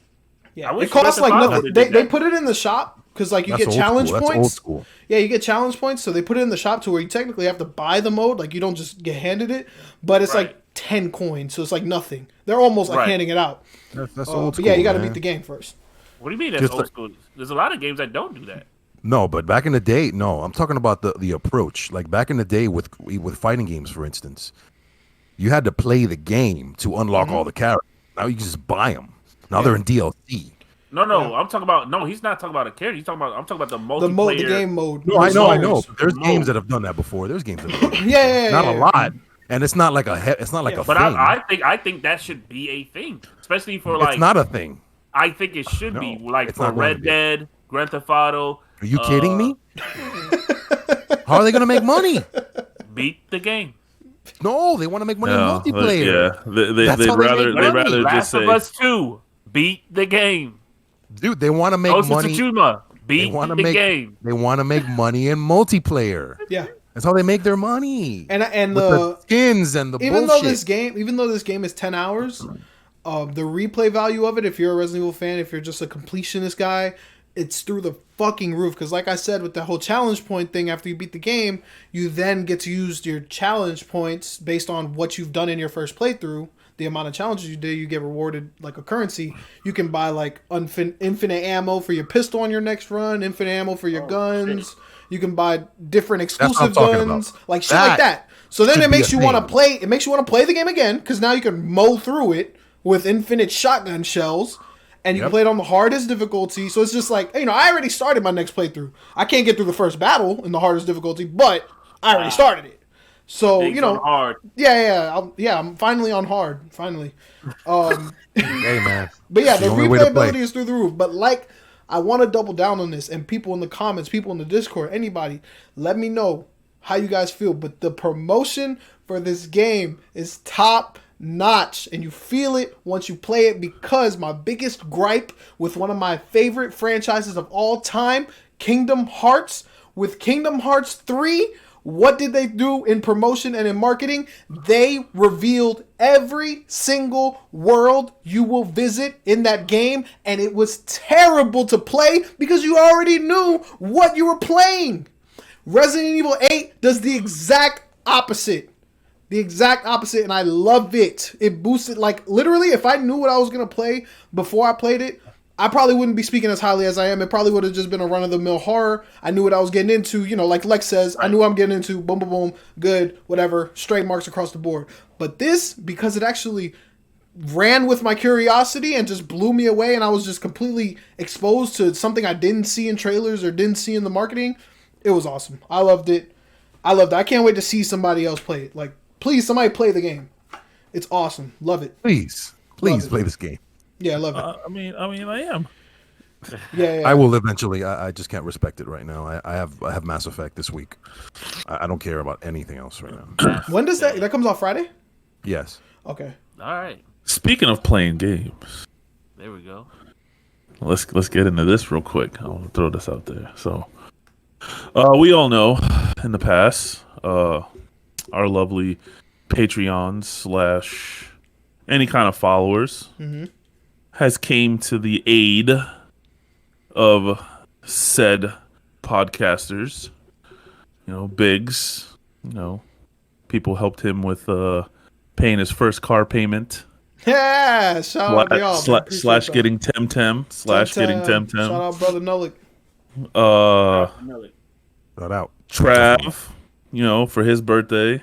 Yeah, I wish it costs like Grand Theft Auto nothing. would've did They that. put it in the shop because like you That's get old challenge school. points. That's old school. Yeah, you get challenge points, so they put it in the shop to where you technically have to buy the mode. Like you don't just get handed it, but it's Right. like 10 coins, so it's like nothing. They're almost like Right. handing it out. That's old But school. yeah, you got to man. beat the game first. What do you mean that's Just old like- school? There's a lot of games that don't do that. No, but back in the day, no. I'm talking about the approach. Like back in the day with fighting games, for instance, you had to play the game to unlock all the characters. Now you can just buy them. Now they're in DLC. No, I'm talking about. No, he's not talking about a character. I'm talking about the The multiplayer. the game mode. No, I know. modes. There's The games modes. that have done that before. There's games that have done that. Yeah, Not a lot, and it's not like it's not like Yeah. a But thing. I think that should be a thing, especially for like. It's not a thing. I think it should be No, like it's for not going to Red be. Dead, Grand Theft Auto. Are you kidding me? How are they gonna make money? Beat the game. No, they want to make money in Yeah, multiplayer. they'd how they rather make they'd money. rather just Last say of Us 2. Beat the game. Dude, they want to make Ghost of money. Tsushima. They Beat want to the make game. They want to make money in multiplayer. Yeah. That's how they make their money. And With the skins and the even bullshit. though this game is 10 hours, the replay value of it, if you're a Resident Evil fan, if you're just a completionist guy, it's through the fucking roof. Because like I said, with the whole challenge point thing, after you beat the game, you then get to use your challenge points based on what you've done in your first playthrough. The amount of challenges you do, you get rewarded like a currency. You can buy like infinite ammo for your pistol on your next run, infinite ammo for your guns. shit. You can buy different what I'm exclusive talking guns, about. like shit like that. So then should it be makes a you want to thing. play. It makes you want to play the game again because now you can mow through it with infinite shotgun shells, and you can Yep. play it on the hardest difficulty. So it's just like, you know, I already started my next playthrough. I can't get through the first battle in the hardest difficulty, but I already started it. So Bigs you know, on hard. I'm finally on hard. Finally. Hey man, But yeah, It's the only way to play. replayability is through the roof. But like, I want to double down on this, and people in the comments, people in the Discord, anybody, let me know how you guys feel. But the promotion for this game is top notch, and you feel it once you play it. Because my biggest gripe with one of my favorite franchises of all time, Kingdom Hearts, with Kingdom Hearts 3. What did they do in promotion and in marketing? They revealed every single world you will visit in that game, and it was terrible to play because you already knew what you were playing. Resident Evil 8 does the exact opposite. The exact opposite, and I love it. It boosted, like, literally, if I knew what I was going to play before I played it, I probably wouldn't be speaking as highly as I am. It probably would have just been a run-of-the-mill horror. I knew what I was getting into. You know, like Lex says, I knew what I'm getting into. Boom, boom, boom. Good, whatever. Straight marks across the board. But this, because it actually ran with my curiosity and just blew me away, and I was just completely exposed to something I didn't see in trailers or didn't see in the marketing, it was awesome. I loved it. I can't wait to see somebody else play it. Like, please, somebody play the game. It's awesome. Love it. please Love it. play this game. Yeah, I love it. I mean, I am. Yeah. I will eventually. I just can't respect it right now. I have Mass Effect this week. I don't care about anything else right now. When does that comes out Friday? Yes. Okay. All right. Speaking of playing games, There we go. let's get into this real quick. I want to throw this out there. So, we all know in the past, our lovely Patreons / any kind of followers has came to the aid of said podcasters. You know, Biggs. You know, people helped him with paying his first car payment. Yeah, shout out to y'all. man. Appreciate slash y'all. getting Temtem slash getting Shout Temtem. out, brother Nolik. Shout out. Trav, you know, for his birthday,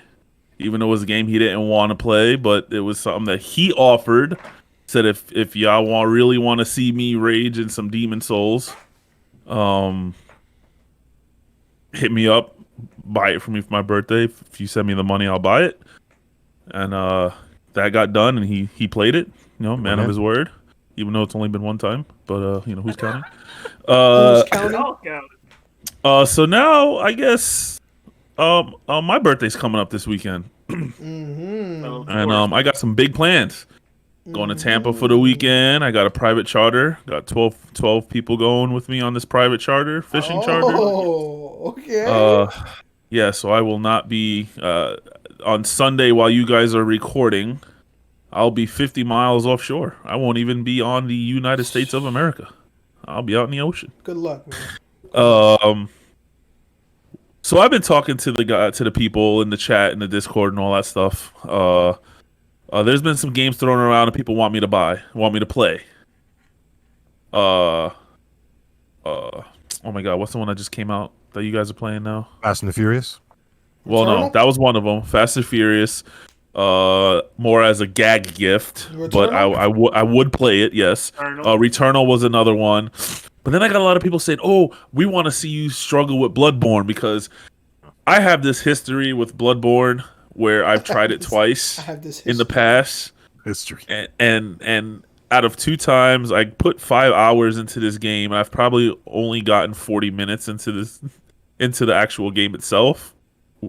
even though it was a game he didn't want to play, but it was something that he offered. Said if y'all really want to see me rage in some Demon Souls, hit me up, buy it for me for my birthday. If you send me the money, I'll buy it. And that got done, and he played it. You know, man of his word. Even though it's only been one time, but you know who's counting? Who's counting? All counted. So now I guess my birthday's coming up this weekend, Mm-hmm. and I got some big plans. Going to Tampa for the weekend. I got a private charter. Got 12 people going with me on this private charter, fishing charter. Oh, okay. Yeah, so I will not be on Sunday while you guys are recording. I'll be 50 miles offshore. I won't even be on the United States of America. I'll be out in the ocean. Good luck, man. So I've been talking to the people in the chat and the Discord and all that stuff. There's been some games thrown around and people want me to play. Oh my god, what's the one that just came out that you guys are playing now? Fast and the Furious. Well, no, that was one of them. Fast and Furious, more as a gag gift, but I would play it. Yes, Returnal was another one, but then I got a lot of people saying, "Oh, we want to see you struggle with Bloodborne," because I have this history with Bloodborne where I've tried it twice in the past. History. And out of 2 times, I put 5 hours into this game. I've probably only gotten 40 minutes into the actual game itself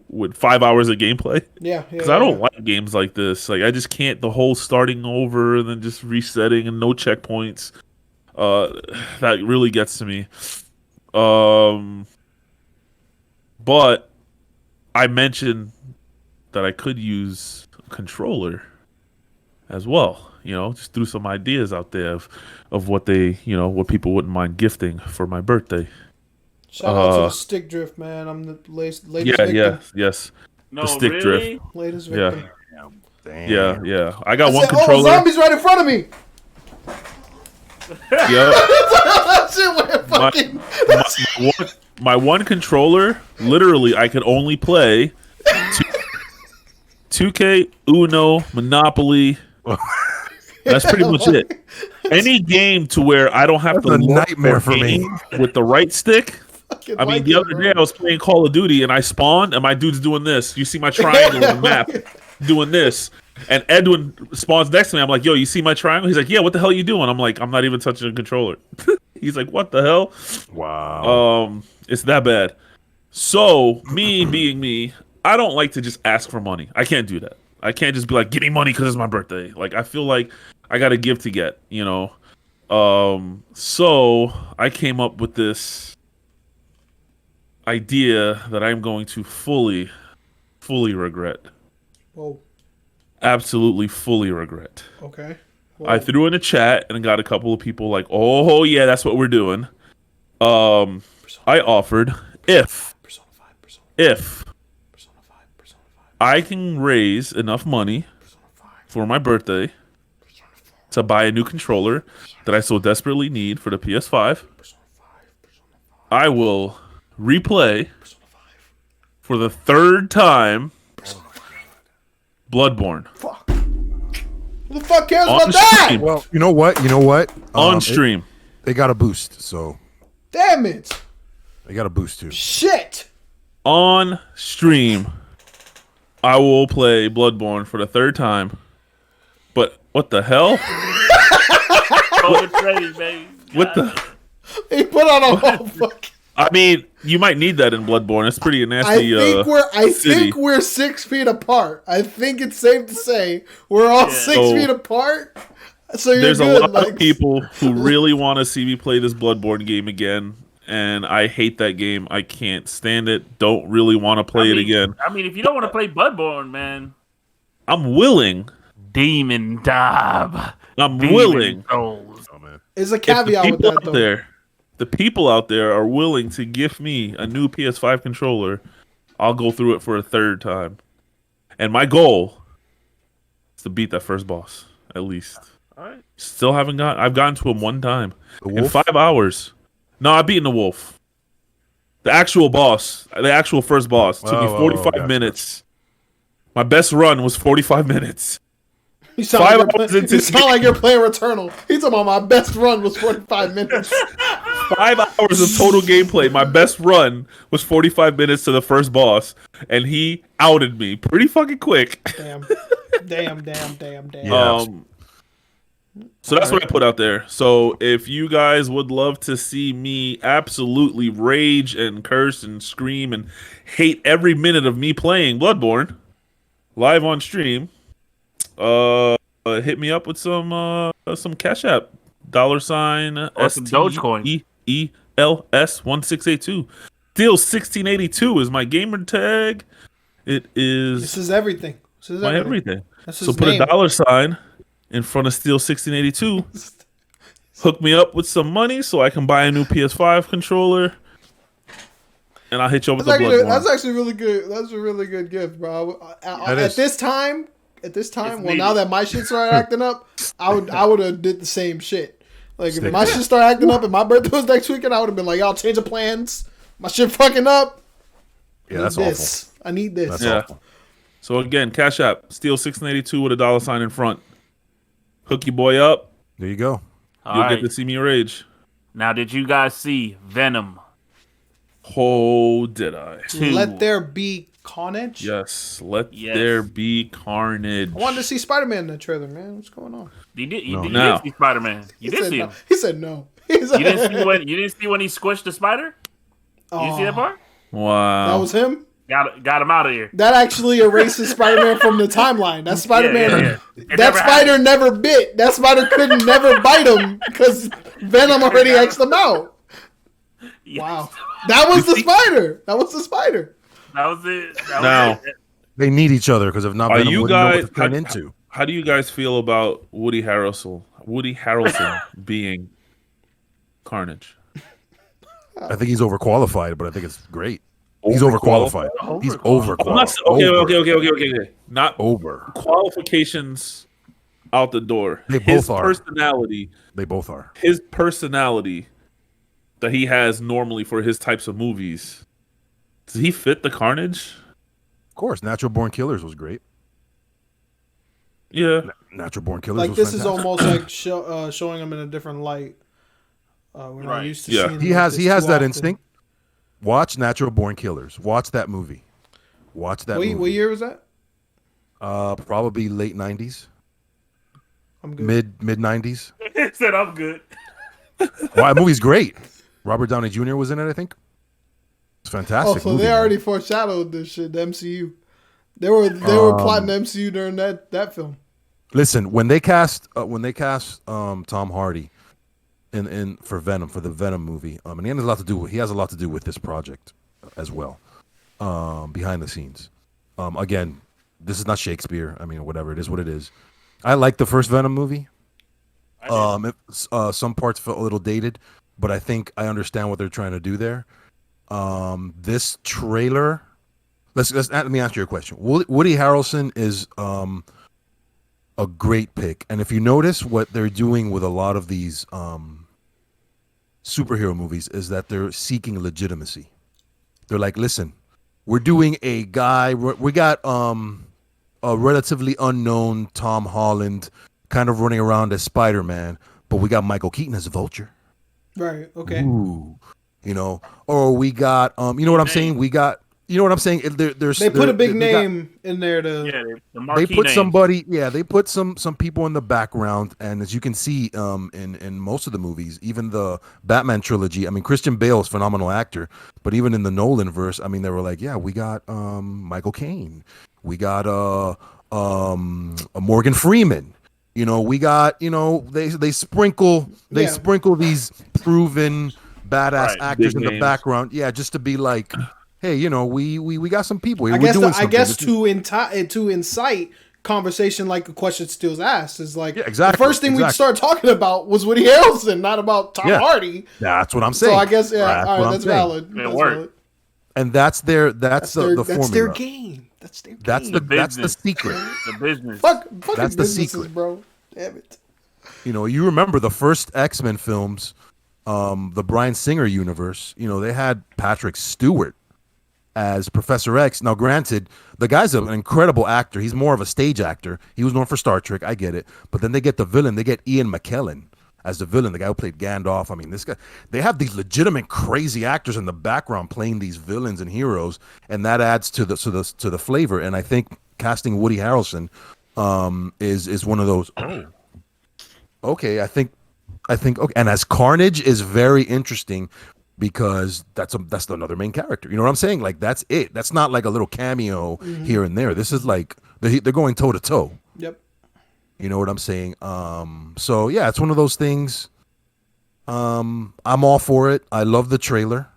with 5 hours of gameplay. Yeah. Because I don't like games like this. Like I just can't. The whole starting over and then just resetting and no checkpoints. That really gets to me. But I mentioned that I could use a controller as well, just threw some ideas out there of what what people wouldn't mind gifting for my birthday. Shout out to the stick drift, man. I'm the latest victim. Yes. No, the stick really? drift. Latest victim. Damn. Yeah. I got one controller. Oh, zombies right in front of me. Yeah. That shit went fucking. My one controller, literally, I could only play 2K, Uno, Monopoly. That's pretty much it. Any game to where I don't have to a nightmare for me with the right stick. I mean, the other day I was playing Call of Duty and I spawned and my dude's doing this. You see my triangle on the map doing this. And Edwin spawns next to me. I'm like, yo, you see my triangle? He's like, yeah, what the hell are you doing? I'm like, I'm not even touching a controller. He's like, what the hell? Wow. It's that bad. So, me being me, I don't like to just ask for money. I can't do that. I can't just be like, give me money because it's my birthday. Like, I feel like I got to give to get, So, I came up with this idea that I'm going to fully regret. Whoa. Absolutely fully regret. Okay. Whoa. I threw in a chat and got a couple of people like, oh, yeah, that's what we're doing. I offered if I can raise enough money for my birthday to buy a new controller that I so desperately need for the PS5, I will replay for the 3rd time Bloodborne. Fuck. Who the fuck cares On about that? stream. Well, you know what? On stream. They got a boost, so Damn it. they got a boost too. Shit. On stream, I will play Bloodborne for the 3rd time. But what the hell? What the? He put on a whole fucking. I mean, you might need that in Bloodborne. It's pretty nasty. I think we're 6 feet apart. I think it's safe to say we're all 6 feet apart. So you're there's good. a lot of people who really want to see me play this Bloodborne game again, and I hate that game. I can't stand it. Don't really want to play it again. I mean, if you don't want to play Bloodborne, man, I'm willing. Demon Dab. I'm willing. Souls. Oh, man. There's a caveat with that, though. The people out there are willing to gift me a new PS5 controller, I'll go through it for a 3rd time. And my goal is to beat that first boss, at least. All right. Still haven't I've gotten to him 1 time. The In wolf? 5 hours. No, I've beaten the wolf. The actual boss. The actual first boss. Took me 45 minutes. My best run was 45 minutes. You sound like you're playing Returnal. He's talking about my best run was 45 minutes. 5 hours of total gameplay. My best run was 45 minutes to the first boss, and he outed me pretty fucking quick. Damn. Yeah. So that's what I put out there. So if you guys would love to see me absolutely rage and curse and scream and hate every minute of me playing Bloodborne live on stream, hit me up with some Cash App $ Or some Dogecoin. STEELS1682. Steel 1682 is my gamer tag. It is This is everything. This is my everything. That's So his put name. a $ in front of Steel 1682. Hook me up with some money so I can buy a new PS5 controller, and I'll hit you up with the Bloodborne. That's actually really good. That's a really good gift, bro. At this time, well, now that my shit started acting up, I would have did the same shit. Like if my shit started acting up and my birthday was next weekend, I would have been like, y'all change the plans. My shit fucking up. Yeah, that's awful. I need this. That's awful. So again, Cash App, Steel 1682 with a $ in front. Hook your boy up. There you go. All You'll right. get to see me rage. Now, did you guys see Venom? Oh, did I? 2? Let there be carnage. Yes. Let Yes. there be carnage. I wanted to see Spider-Man in the trailer, man. What's going on? You did No. see Spider-Man. You He did said see no. him. He said no. You didn't see when he squished the spider? You see that part? Wow. That was him. Got him out of here. That actually erases Spider-Man from the timeline. That Spider-Man, Yeah. It that never spider happened. never bit. That spider couldn't never bite him because Venom already X'd him out. Yes. Wow, that was the spider. That was the spider. That was it. That was Now- it. They need each other because if not, Are Venom you wouldn't know guys- what to turn into. How do you guys feel about Woody Harrelson being Carnage? I think he's overqualified, but I think it's great. He's overqualified. He's overqualified. I'm not, okay. Not Over. qualifications out the door. They His both are. personality, They both are. his personality that he has normally for his types of movies. Does he fit the Carnage? Of course, Natural Born Killers was great. Yeah. Natural Born Killers Like was this is fantastic. almost like showing him in a different light. We're not Right. used to Yeah. seeing He him like has this that too often. instinct. Watch Natural Born Killers. Watch that movie. Watch that movie. What year was that? Probably late 90s, I'm good. mid 90s. He said I'm good. Wow, that movie's great. Robert Downey Jr. was in it, I think. It's fantastic. Oh, so movie, they man. already foreshadowed this shit. The MCU. They were plotting the MCU during that film. Listen, when they cast Tom Hardy in for Venom, for the Venom movie, and he has a lot to do with this project as well, behind the scenes. Again, this is not Shakespeare. I mean, whatever, it is what it is. I like the first Venom movie. Some parts felt a little dated, but I think I understand what they're trying to do there. This trailer, let me ask you a question. Woody Harrelson is a great pick, and if you notice what they're doing with a lot of these superhero movies is that they're seeking legitimacy. They're like, listen, we're doing a guy. We got a relatively unknown Tom Holland kind of running around as Spider-Man, but we got Michael Keaton as a Vulture. Right. Okay. Ooh, or we got you know what I'm saying? We got you know what I'm saying? They put a big name in there to. Yeah, the They marquee put names. somebody, yeah. They put some people in the background, and as you can see, in most of the movies, even the Batman trilogy. I mean, Christian Bale is a phenomenal actor, but even in the Nolan verse, I mean, they were like, yeah, we got Michael Caine, we got a Morgan Freeman. We got they sprinkle these proven badass Right, actors big in the names. background, yeah, just to be like, hey, we got some people here. I We're guess doing I something. guess This is- to incite conversation like the question Steele's asked is like Yeah, exactly, the first thing we exactly. started talking about was Woody Harrelson, not about Tom Yeah. Hardy. That's what I'm saying. So I guess all what right, I'm that's saying. valid. It That's worked. valid. And that's the That's formula. their game. That's their game. That's the business. secret. The business. fucking that's the businesses, secret. bro. Damn it. You remember the first X-Men films, the Bryan Singer universe. They had Patrick Stewart as Professor X. Now, granted, the guy's an incredible actor. He's more of a stage actor. He was known for Star Trek. I get it. But then they get the villain. They get Ian McKellen as the villain, the guy who played Gandalf. I mean, this guy. They have these legitimate crazy actors in the background playing these villains and heroes, and that adds to the flavor. And I think casting Woody Harrelson is one of those. okay, I think okay, and as Carnage is very interesting because that's another main character. You know what I'm saying? Like that's it. That's not like a little cameo here and there. This is like they're going toe to toe. Yep. You know what I'm saying? So yeah, it's one of those things. I'm all for it. I love the trailer.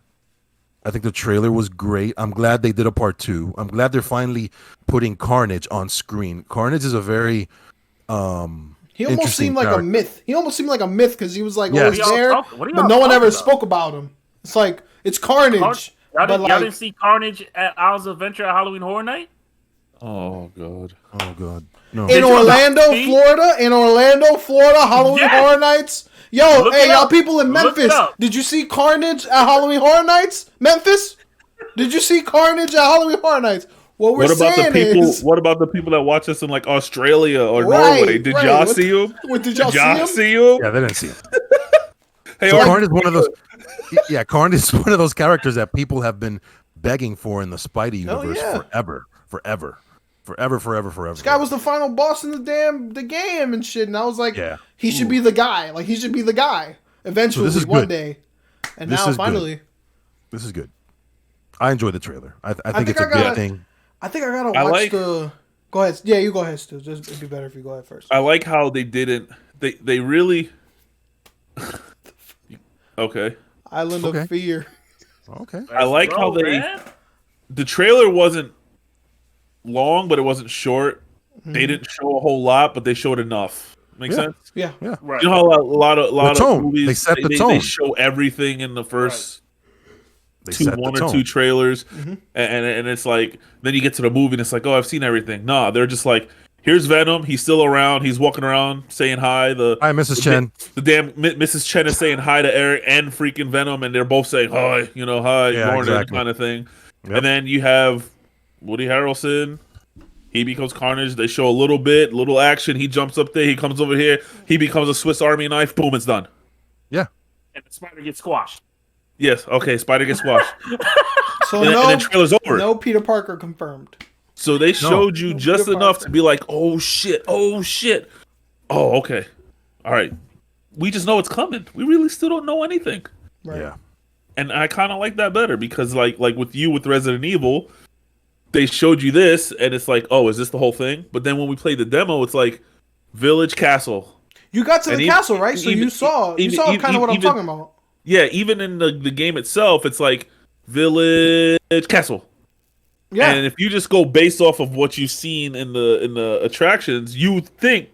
I think the trailer was great. I'm glad they did a part 2. I'm glad they're finally putting Carnage on screen. Carnage is a very He almost interesting seemed like character. a myth. He almost seemed like a myth because he was like Yeah. always What are y'all there, talking- what are but y'all no one talking ever about? spoke about him. It's like it's Carnage, Y'all but didn't see Carnage at Owl's Adventure at Halloween Horror Night? Oh god. Oh god. No. in Did you Orlando, not see? Florida, Halloween Yes. Horror Nights. Yo, Look hey, it y'all up. people in Look it Memphis, up. did you see Carnage at Halloween Horror Nights? Memphis? Did you see Carnage at Halloween Horror Nights? What we're What about the saying people? is, What about the people that watch us in like Australia or Right, Norway? Did right. y'all What- see him? did y'all see him? see him? Yeah, they didn't see him. Hey, So Artie, Carnage is one of those. Yeah, Carnage is one of those characters that people have been begging for in the Spidey Hell universe yeah. forever. This guy was the final boss in the game and shit, and I was like, Yeah. he should be the guy. Like he should be the guy eventually, this is one good. day. And This now is good. finally, This is good. I enjoyed the trailer. I think think it's a I gotta- good thing. I think I gotta I watch like- the. Go ahead. Yeah, you go ahead, Stu. Just it'd be better if you go ahead first. I like how they didn't. They really. Okay. Island Okay. of Fear. Okay. I like how they. The trailer wasn't long, but it wasn't short. They didn't show a whole lot, but they showed enough. Make Yeah. sense? Yeah. Yeah. Right. You know how a lot of tone. movies They set the They tone. show everything in the first They set the one or tone. two trailers, and it's like then you get to the movie and it's like, oh, I've seen everything. Nah, they're just like, here's Venom. He's still around. He's walking around saying hi. Hi, Mrs. Chen. The damn Mrs. Chen is saying hi to Eric and freaking Venom, and they're both saying hi. You know, hi, Yeah, morning, exactly. kind of thing. Yep. And then you have Woody Harrelson. He becomes Carnage. They show a little action. He jumps up there. He comes over here. He becomes a Swiss Army knife. Boom, it's done. Yeah. And the spider gets squashed. Yes, okay, Spider gets squashed. So and, no, and then trailer's over. no Peter Parker confirmed. So they showed you No just Peter enough Parker. to be like, oh shit. Oh, okay. All right. We just know it's coming. We really still don't know anything. Right. Yeah. And I kind of like that better because like with Resident Evil, they showed you this and it's like, oh, is this the whole thing? But then when we played the demo, it's like village castle. You got to And the even- castle, right? So you even- saw even- kind of what I'm even- talking about. Yeah, even in the game itself, it's like village castle. Yeah. And if you just go based off of what you've seen in the attractions, you would think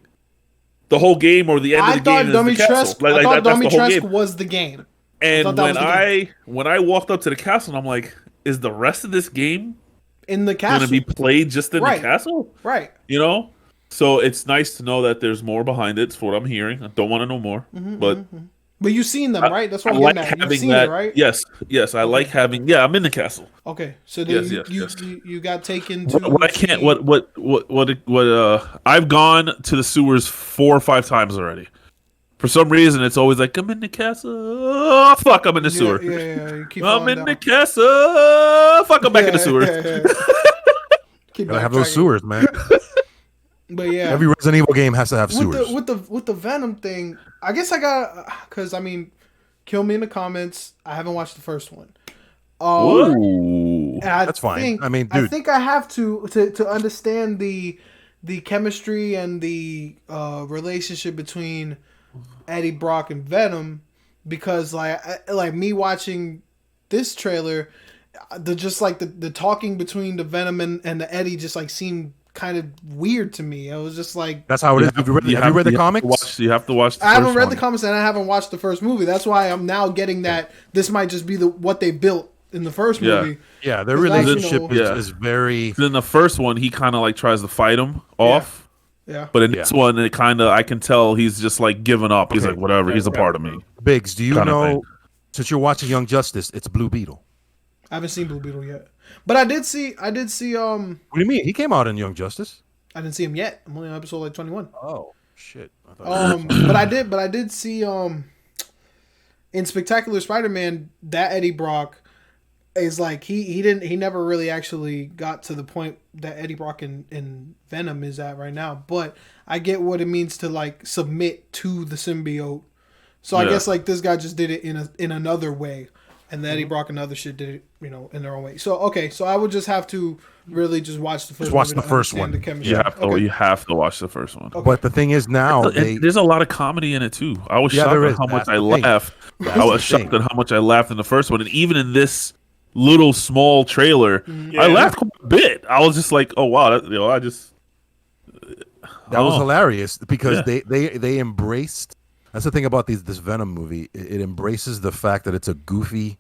the whole game or the end I of the thought game Dummy is the castle. Tresk. I thought that's Dummy the whole Tresk game. was the game. And thought that was the when I walked up to the castle, I'm like, is the rest of this game In the going castle. to be played just in Right. the castle? right. You know? So it's nice to know that there's more behind it. It's what I'm hearing. I don't want to know more, but But you've seen them, right? That's what I I'm like getting at. You've having seen that. it, right? Yes, I like having. Yeah, I'm in the castle. Okay. So then Yes, you, yes. you got taken to. What I can't. What I've gone to the sewers 4 or 5 times already. For some reason, it's always like I'm in the castle. Oh, fuck, I'm in the sewer. Yeah. You keep I'm falling in down. the castle. Fuck, I'm back in the Yeah, sewer. yeah. Keep Gotta have those backtracking. sewers, man. But yeah. Every Resident Evil game has to have sewers. With the Venom thing, I guess I got because I mean, kill me in the comments. I haven't watched the first one. Ooh. And I That's fine. think- I mean, I dude. think I have to understand the chemistry and the relationship between Eddie Brock and Venom, because like me watching this trailer, the talking between the Venom and the Eddie just like seemed kind of weird to me. It was just like That's how it is. Have you read the comics? You have to watch. I haven't read one. the comics and I haven't watched the first movie. That's why I'm now getting that this might just be what they built in the first Yeah. movie. Yeah, their Because that's, relationship you know- is very. Then the first one, he kind of like tries to fight him off. Yeah. But in this one, it kind of I can tell he's just like giving up. He's Okay. like, whatever. He's a part of me. Biggs, do you Kinda know? thing. Since you're watching Young Justice, it's Blue Beetle. I haven't seen Blue Beetle yet. But I did see What do you mean? He came out in Young Justice. I didn't see him yet. I'm only on episode like 21. Oh shit! I thought But I did see in Spectacular Spider-Man that Eddie Brock is like he never really actually got to the point that Eddie Brock and Venom is at right now. But I get what it means to like submit to the symbiote. So I guess like this guy just did it in another way, and the Eddie Brock and other shit did it, you know, in their own way. So okay, so I would just have to really just watch the first. Just watch movie the to first understand one. The chemistry. You have to watch the first one. Okay. But the thing is now There's a lot of comedy in it too. I was shocked there at is. how much That's I the thing. laughed. That's I the was shocked thing. at how much I laughed in the first one, and even in this little small trailer, Yeah. I laughed quite a bit. I was just like, "Oh wow!" I just that was hilarious because Yeah. they embraced. That's the thing about this Venom movie. It embraces the fact that it's a goofy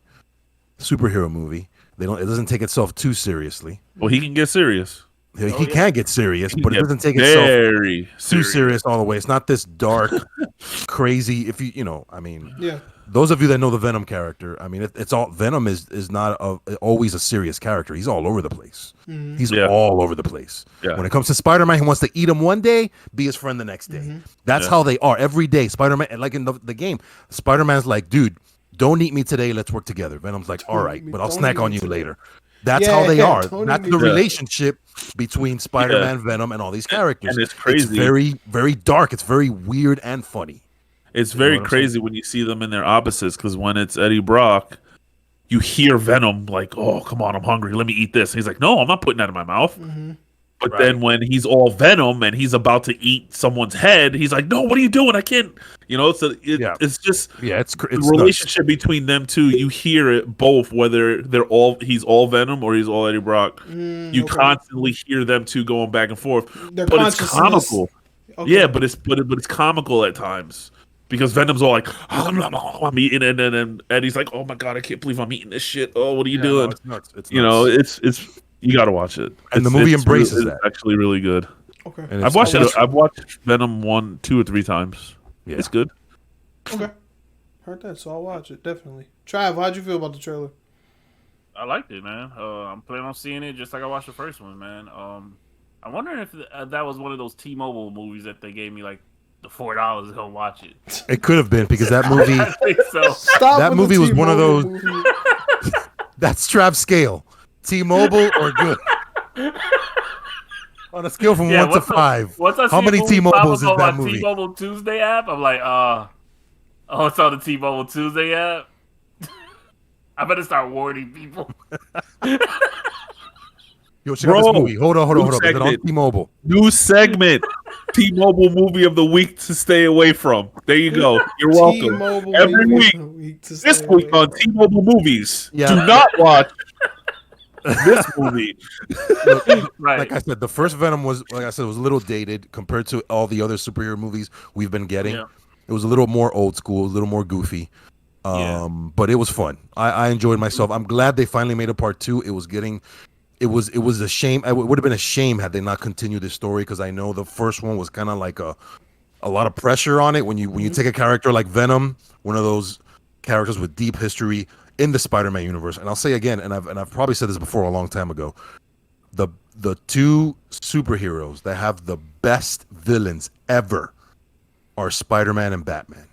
superhero movie. It doesn't take itself too seriously. Well, he can get serious. He can get serious, but it doesn't take itself itself very too serious all the way. It's not this dark, crazy. If you know, I mean, Yeah. those of you that know the Venom character, I mean, it's all Venom is not always a serious character. He's all over the place. He's all over the place. Yeah. When it comes to Spider-Man, he wants to eat him one day, be his friend the next day. That's how they are every day. Spider-Man, and like in the game, Spider-Man's like, dude, don't eat me today. Let's work together. Venom's like, all right, but I'll Don't snack eat on me you today. later. That's how they are. don't That's eat the me today. relationship between Spider-Man, Venom, and all these characters. And it's crazy. It's very, very dark. It's very weird and funny. It's very what I'm crazy when you see them in their opposites, because when it's Eddie Brock, you hear Venom like, "Oh, come on, I'm hungry. Let me eat this." And he's like, "No, I'm not putting that in my mouth." But then when he's all Venom and he's about to eat someone's head, he's like, "No, what are you doing? I can't." You know, so it's just It's the nuts. relationship between them two. You hear it both, whether he's all Venom or he's all Eddie Brock. You constantly hear them two going back and forth, Their but it's consciousness- comical. Okay. Yeah, but it's comical at times. Because Venom's all like, I'm eating it, and Eddie's like, oh my god, I can't believe I'm eating this shit. Oh, what are you doing? It's nuts. It's You know, nuts. it's you got to watch it. And the It's- movie it's embraces really, that. It's actually really good. Okay. And I've watched it. I've watched Venom 2 or 3 times. Yeah. It's good. Okay. Heard that, so I'll watch it definitely. Trav, how'd you feel about the trailer? I liked it, man. I'm planning on seeing it just like I watched the first one, man. I'm wondering if that was one of those T-Mobile movies that they gave me like the $4 to go watch it. It could have been because that movie, I think so. Stop That with the movie was one of T-Mobile those- movie. that's Trav's scale. T-Mobile or good? On a scale from 1 to once 5, once I how see many a movie T-Mobiles pop is up on that my movie? T-Mobile Tuesday app, I'm like, oh, it's on the T-Mobile Tuesday app. I better start warning people. Yo, check out this Bro, movie. Hold on. Is it on segment. T-Mobile? New segment. T-Mobile movie of the week to stay away from. There you go. You're welcome. T-Mobile Every movie week. to This stay week away on from. T-Mobile movies. Yeah. Do not watch this movie. Right. Like I said, the first Venom was, like I said, was a little dated compared to all the other superhero movies we've been getting. Yeah. It was a little more old school, a little more goofy. But it was fun. I enjoyed myself. I'm glad they finally made a part 2. It was a shame. It would have been a shame had they not continued this story, because I know the first one was kind of like a lot of pressure on it when you take a character like Venom, one of those characters with deep history in the Spider-Man universe. And I'll say again, and I've probably said this before a long time ago, the 2 superheroes that have the best villains ever are Spider-Man and Batman.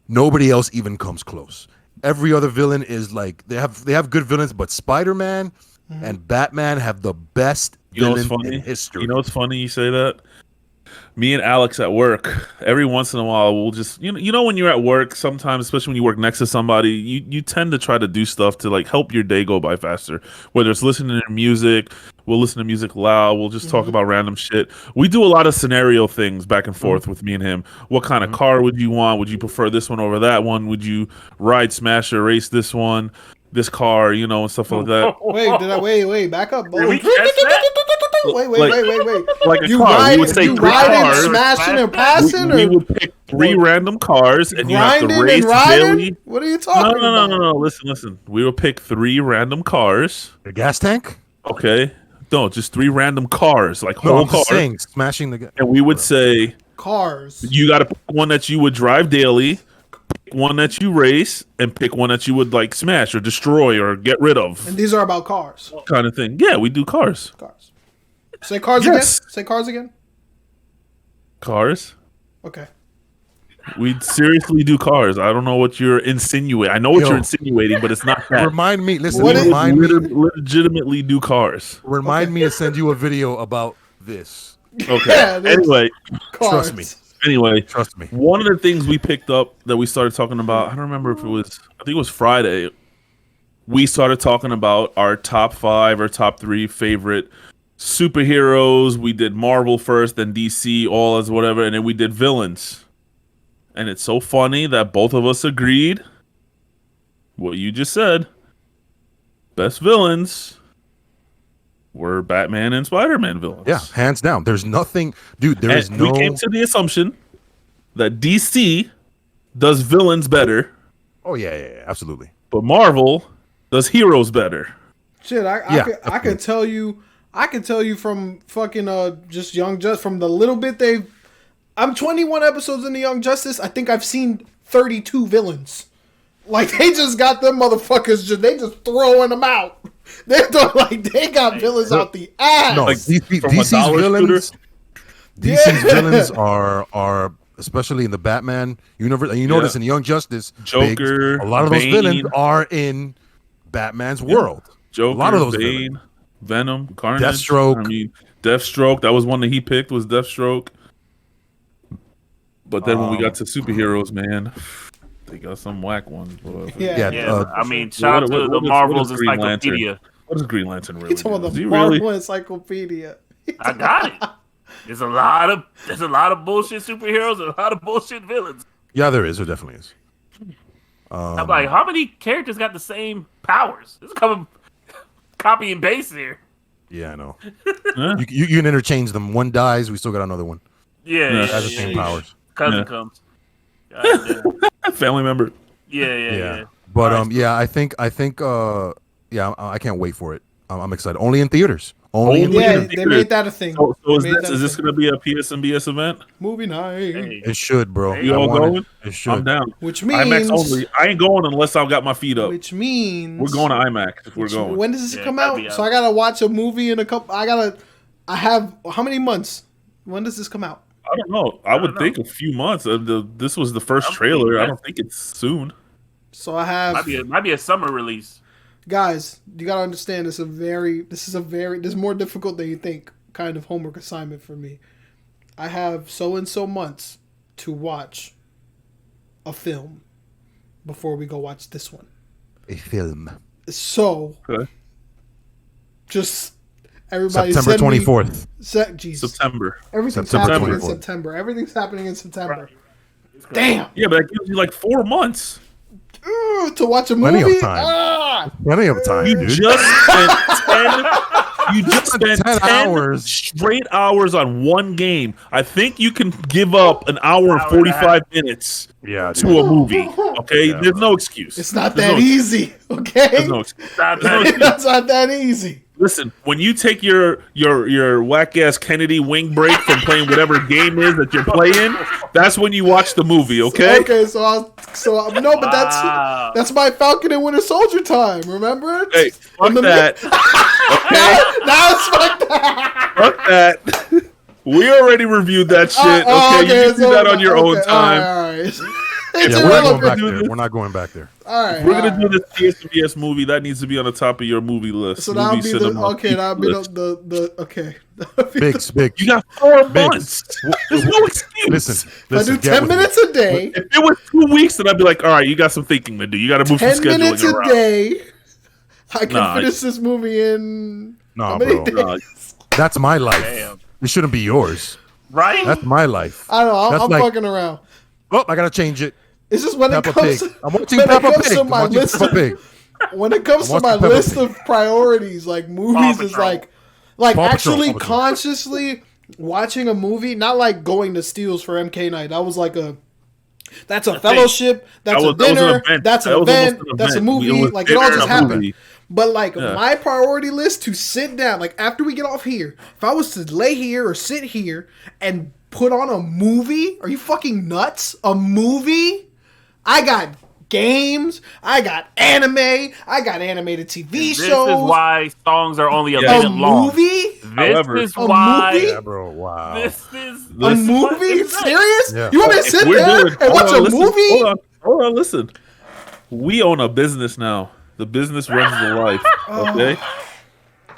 Nobody else even comes close. Every other villain is like they have good villains, but Spider-Man and Batman have the best You know what's villains funny? in history. You know what's funny? You say that. Me and Alex at work, every once in a while, we'll just you know when you're at work, sometimes, especially when you work next to somebody, you tend to try to do stuff to like help your day go by faster. Whether it's listening to music, we'll listen to music loud, we'll just talk about random shit. We do a lot of scenario things back and forth with me and him. What kind of car would you want? Would you prefer this one over that one? Would you ride, smash, or race this one, this car, you know, and stuff like that. Wait, back up. Did we catch that? Wait. Like a You car, we would say riding, 3 cars. smashing, and passing, We or would pick 3 random cars, and you have to grinding race and riding? daily. What are you talking about? No. Listen. We will pick 3 random cars. The gas tank? Okay. No, just 3 random cars, like No, whole I'm just cars. saying, smashing the. And we would say Cars. you got to pick one that you would drive daily, pick one that you race, and pick one that you would like smash or destroy or get rid of, And these are about cars. kind of thing. Yeah, we do cars. Cars. Say cars Yes. again. Say cars again. Cars. Okay. We seriously do cars. I don't know what you're insinuating. I know what Yo. you're insinuating, but it's not that. Remind me. Listen. What is- Remind me. Legitimately do cars. Remind me to send you a video about this. Okay. Yeah, that's- Anyway, Cars. Trust me. Trust me. one of the things we picked up that we started talking about, I don't remember if it was, I think it was Friday. We started talking about our top 5 or top 3 favorite superheroes. We did Marvel first, then DC, all as whatever, and then we did villains. And it's so funny that both of us agreed what you just said. Best villains were Batman and Spider-Man villains. Yeah, hands down. There's nothing, dude. There is And no. we came to the assumption that DC does villains better, Oh yeah, absolutely. but Marvel does heroes better. Shit, I could tell you. I can tell you from fucking just Young Justice, from the little bit they've. I'm 21 episodes into Young Justice. I think I've seen 32 villains. Like they just got them motherfuckers. They just throwing them out. They're like they got villains out the ass. No, Like, from a DC's dollar villains. Yeah. DC's villains are especially in the Batman universe. And you notice in Young Justice, Joker, Biggs, a lot of those Bane. villains are in Batman's world. Joker, a lot of those Bane, villains. Venom, Carnage, Deathstroke. I mean, Deathstroke. That was one that he picked. Was Deathstroke. But then when we got to superheroes, man, they got some whack ones. Boy. Yeah. Yeah, I mean, shout out to the Marvel's Encyclopedia. What does Green Lantern really He's talking do? about Does the he Marvel really? Encyclopedia. I got it. There's a lot of bullshit superheroes and a lot of bullshit villains. Yeah, there is. There definitely is. I'm like, how many characters got the same powers? This is coming copy and paste here. Yeah, I know. Huh? You can interchange them. One dies, we still got another one. Yeah, Yeah. Has the same powers. Cousin Yeah. comes. God damn. Family member. Yeah. But Nice. yeah, I think I can't wait for it. I'm excited. Only in theaters. Only in Only Yeah, theaters. in they made that a thing. So is They made this that a going thing. to be a PSNBS event? Movie night. Hey, It should, bro. You I all want it. going? It should. I'm down. Which IMAX means only. I ain't going unless I've got my feet up. Which means We're going to IMAX if we're going. When does this Yeah, come that'd out? be So out. I gotta watch a movie in a couple. I have how many months? When does this come out? I don't know. I would don't think a few months. This was the first I'm trailer. thinking I don't think it's soon. So I have might be a summer release. guys. You gotta understand. This is more difficult than you think. Kind of homework assignment for me. I have so and so months to watch a film before we go watch this one. A film. So Okay. just everybody September send me- 24th. Jesus. September. Everything's September happening in 24th. September. Everything's happening in September. Damn. Yeah, but that gives you like 4 months. To watch a Plenty of movie? time. Ah! Plenty of time, You dude. just spent 10. You just spent 10 10 hours. straight hours on one game. I think you can give up an hour and Hour and a 45 minutes Yeah, dude. to a movie. Okay, Yeah, there's bro. no excuse. It's not There's that no- easy, okay? There's no excuse. Stop There's no that. excuse. It's not that easy. Listen, when you take your whack ass Kennedy wing break from playing whatever game is that you're playing, that's when you watch the movie. Okay. Okay, no, but Wow. that's my Falcon and Winter Soldier time. Remember? Hey, fuck In the that. Now it's fucked up. Fuck that. We already reviewed that shit. Okay, you can do that on your own time. All right. It's Yeah, we're not going irrelevant. back Do there. this. We're not going back there. All right. We're gonna all do right. this PSBS movie. That needs to be on the top of your movie list. So that'll movie be the cinema okay. That'll be list. the okay. That'll be Biggs, Biggs. You got 4 Biggs. months. There's no excuse. Listen, If I do get 10 with me. minutes a day. If it was 2 weeks, then I'd be like, all right, you got some thinking to do. You got to move some 10 scheduling minutes a around. day. I can Nah, finish this movie in Nah, how many bro. days? Nah, That's my life. Damn. It shouldn't be yours. Right? That's my life. I don't know. That's I'm like- fucking around. Oh, I gotta change it. It's just when Peppa it comes Pig. to, I'm watching when it Peppa comes Pig. to I'm my watching list Peppa of, Pig. when it comes to I'm my watching Peppa list Pig. of priorities, like movies is Patrol. like Paw Patrol, actually Paw Patrol. consciously watching a movie, not like going to Steele's for MK night. That was like that's a fellowship, that's a that was an dinner, event. that's an That was almost event, an that's a event. movie. It was Like it all dinner just and a happened. movie. But like Yeah. my priority list to sit down, like after we get off here, if I was to lay here or sit here and put on a movie, are you fucking nuts? A movie? I got games, I got anime, I got animated TV This shows. is why songs are only a Yeah. a minute long. movie? However, is A why. movie? Yeah, bro. Wow. This is A Listen, movie? Serious? Yeah. You want me to if sit we're there doing- and watch a listen, movie? Hold on, listen. We own a business now. The business runs the life. Okay.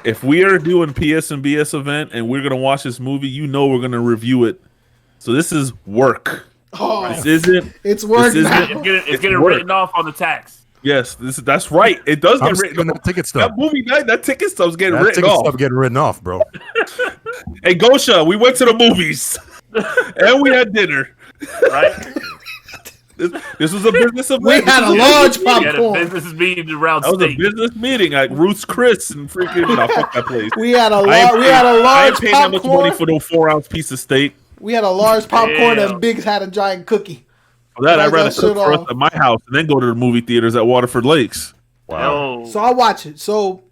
If we are doing PS and BS event and we're gonna watch this movie, you know we're gonna review it. So this is work. Oh, This isn't. it's work this now. isn't- it's getting work. written off on the tax. Yes, that's right. It does I'm get written saving off. that ticket stub. That movie night, that ticket stub's getting That written ticket off. stub getting written off, bro. Hey, Gosha, we went to the movies and we had dinner. Right? This was a business event. We had a large We had a popcorn. business meeting around That was a steak. business meeting at Roots Chris and freaking. Nah, fuck that place. We had a I ain't we had a I large ain't paying that much money popcorn. for no 4-ounce piece of steak. We had a large popcorn Damn. and Biggs had a giant cookie. For that, I'd Write rather that cook shit for off. us at my house and then go to the movie theaters at Waterford Lakes. Yo, So I watch it. So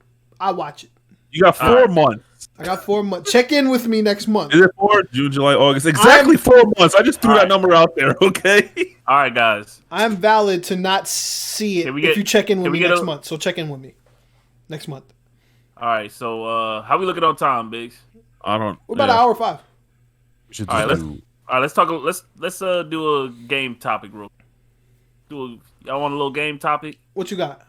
I watch it. You got 4 months. I got 4 months. Check in with me next month. Is it 4? June, July, August. Exactly 4 months. I just threw that Alright. number out there, okay? all right, guys. I'm valid to not see it Can we if get- you check in can with we me get next a- month. So check in with me next month. All right, so how we looking on time, Biggs? I don't. What about yeah. an hour 5? We should All right, just let's- do. All right, let's talk. Let's do a game topic, real. Y'all want a little game topic? What you got?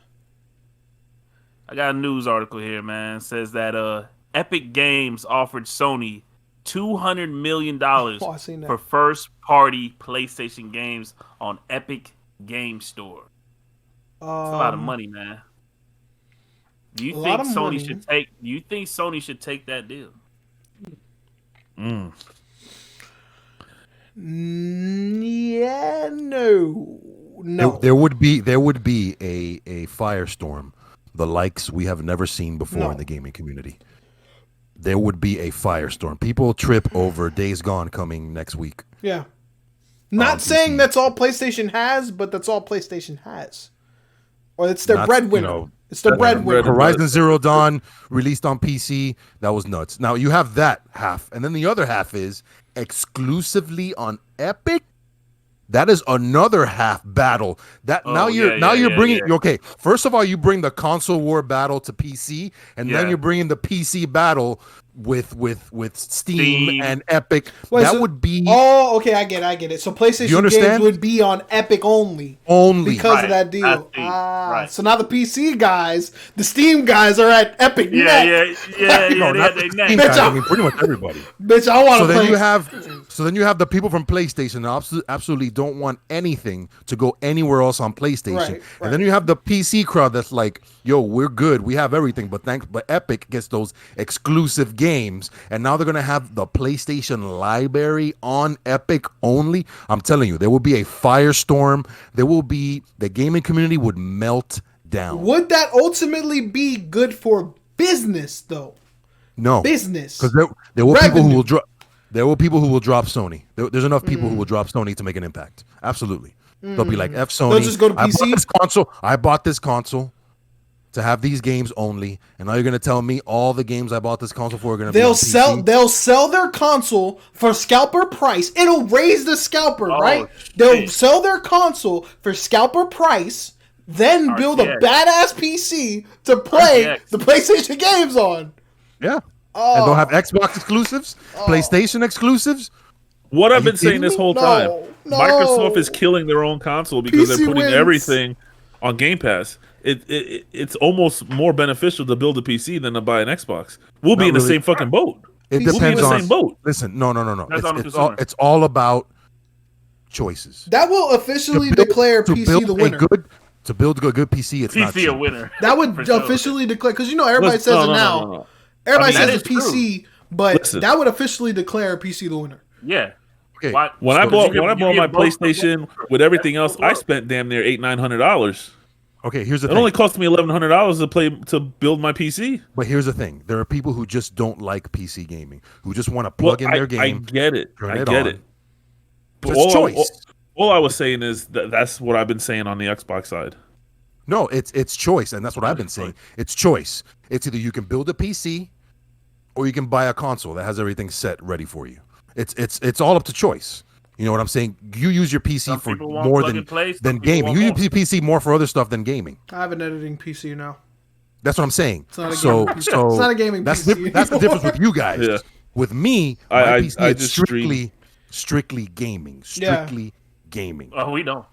I got a news article here, man. It says that Epic Games offered Sony $200 million Oh, I seen that. for first-party PlayStation games on Epic Game Store. That's a lot of money, man. Do you a think lot of Sony money. should take? Do you think Sony should take that deal? Yeah, no. There would be a firestorm, the likes we have never seen before No. in the gaming community. There would be a firestorm. People trip over Days Gone coming next week. Yeah. Not PC. saying that's all PlayStation has, but that's all PlayStation has. Or it's their Not- breadwinner. you know, It's the that's breadwinner. bread- Horizon Zero Dawn released on PC. That was nuts. Now you have that half, and then the other half is exclusively on Epic. That is another half battle. That Oh, now you're yeah, bringing yeah. okay. First of all, you bring the console war battle to PC, and then Yeah. you're bringing the PC battle with Steam Steam. and Epic. Wait, that so- would be Oh, okay, I get it. So PlayStation games understand? would be on Epic only only. because Right, of that I deal. see, Ah, right. so now the PC guys, the Steam guys are at Epic. Yeah, neck. yeah. No, They not got the their Steam neck. Bitch, guys, I mean, pretty much everybody. Bitch, I want So to then play. you have the people from PlayStation that absolutely don't want anything to go anywhere else on PlayStation, Right. and then you have the PC crowd that's like, "Yo, we're good, we have everything," but Epic gets those exclusive games, and now they're gonna have the PlayStation library on Epic only. I'm telling you, there will be a firestorm. The gaming community would melt down. Would that ultimately be good for business, though? No, Business. because there will people who Revenue. will drop. There will people who will drop Sony. There's enough people who will drop Sony to make an impact. Absolutely, they'll be like, "F Sony." They'll just go to I PC? bought this console to have these games only, and now you're gonna tell me all the games I bought this console for are gonna be on PC? They'll sell their console for scalper price. It'll raise the scalper, Oh, right? shit. They'll sell their console for scalper price, then build a RTX. badass PC to play RTX. the PlayStation games on. Yeah, Oh. and they'll have Xbox exclusives, PlayStation exclusives. What I've you been saying kidding this me? whole No, time, no. Microsoft is killing their own console because PC they're putting wins. everything on Game Pass. It's almost more beneficial to build a PC than to buy an Xbox. We'll be Not in the really. same fucking boat. It PC We'll be in depends the on. same boat. Listen, no. That's on the consumer. It's all about choices. That will officially declare PC the winner. To build a good PC, it's not PC a cheap. winner. That would For sure. officially declare, because everybody Listen, says no, it no, now. no, no. Everybody I mean, says that it's is PC, but Listen. that would officially declare PC the winner. Yeah. Okay. Why- When so I you bought get- when I you bought get my both- PlayStation with everything else, I spent damn near $800-900. Okay, here's the It thing. only cost me $1,100 to build my PC. But here's the thing: there are people who just don't like PC gaming, who just want to plug in I, their game. I get it. turn I it get on. it. But It's choice. all I was saying is that's what I've been saying on the Xbox side. No, it's choice, and that's what I've been saying. It's choice. It's either you can build a PC, or you can buy a console that has everything set ready for you. It's all up to choice. You know what I'm saying? You use your PC Some for people want more plug than and play, some than people gaming. want You more. use your PC more for other stuff than gaming. I have an editing PC now. That's what I'm saying. It's not a So gaming PC. It's not a gaming that's PC that's the difference with you guys. Yeah. With me, my I PC is just stream. strictly gaming. Strictly gaming. Oh, we don't.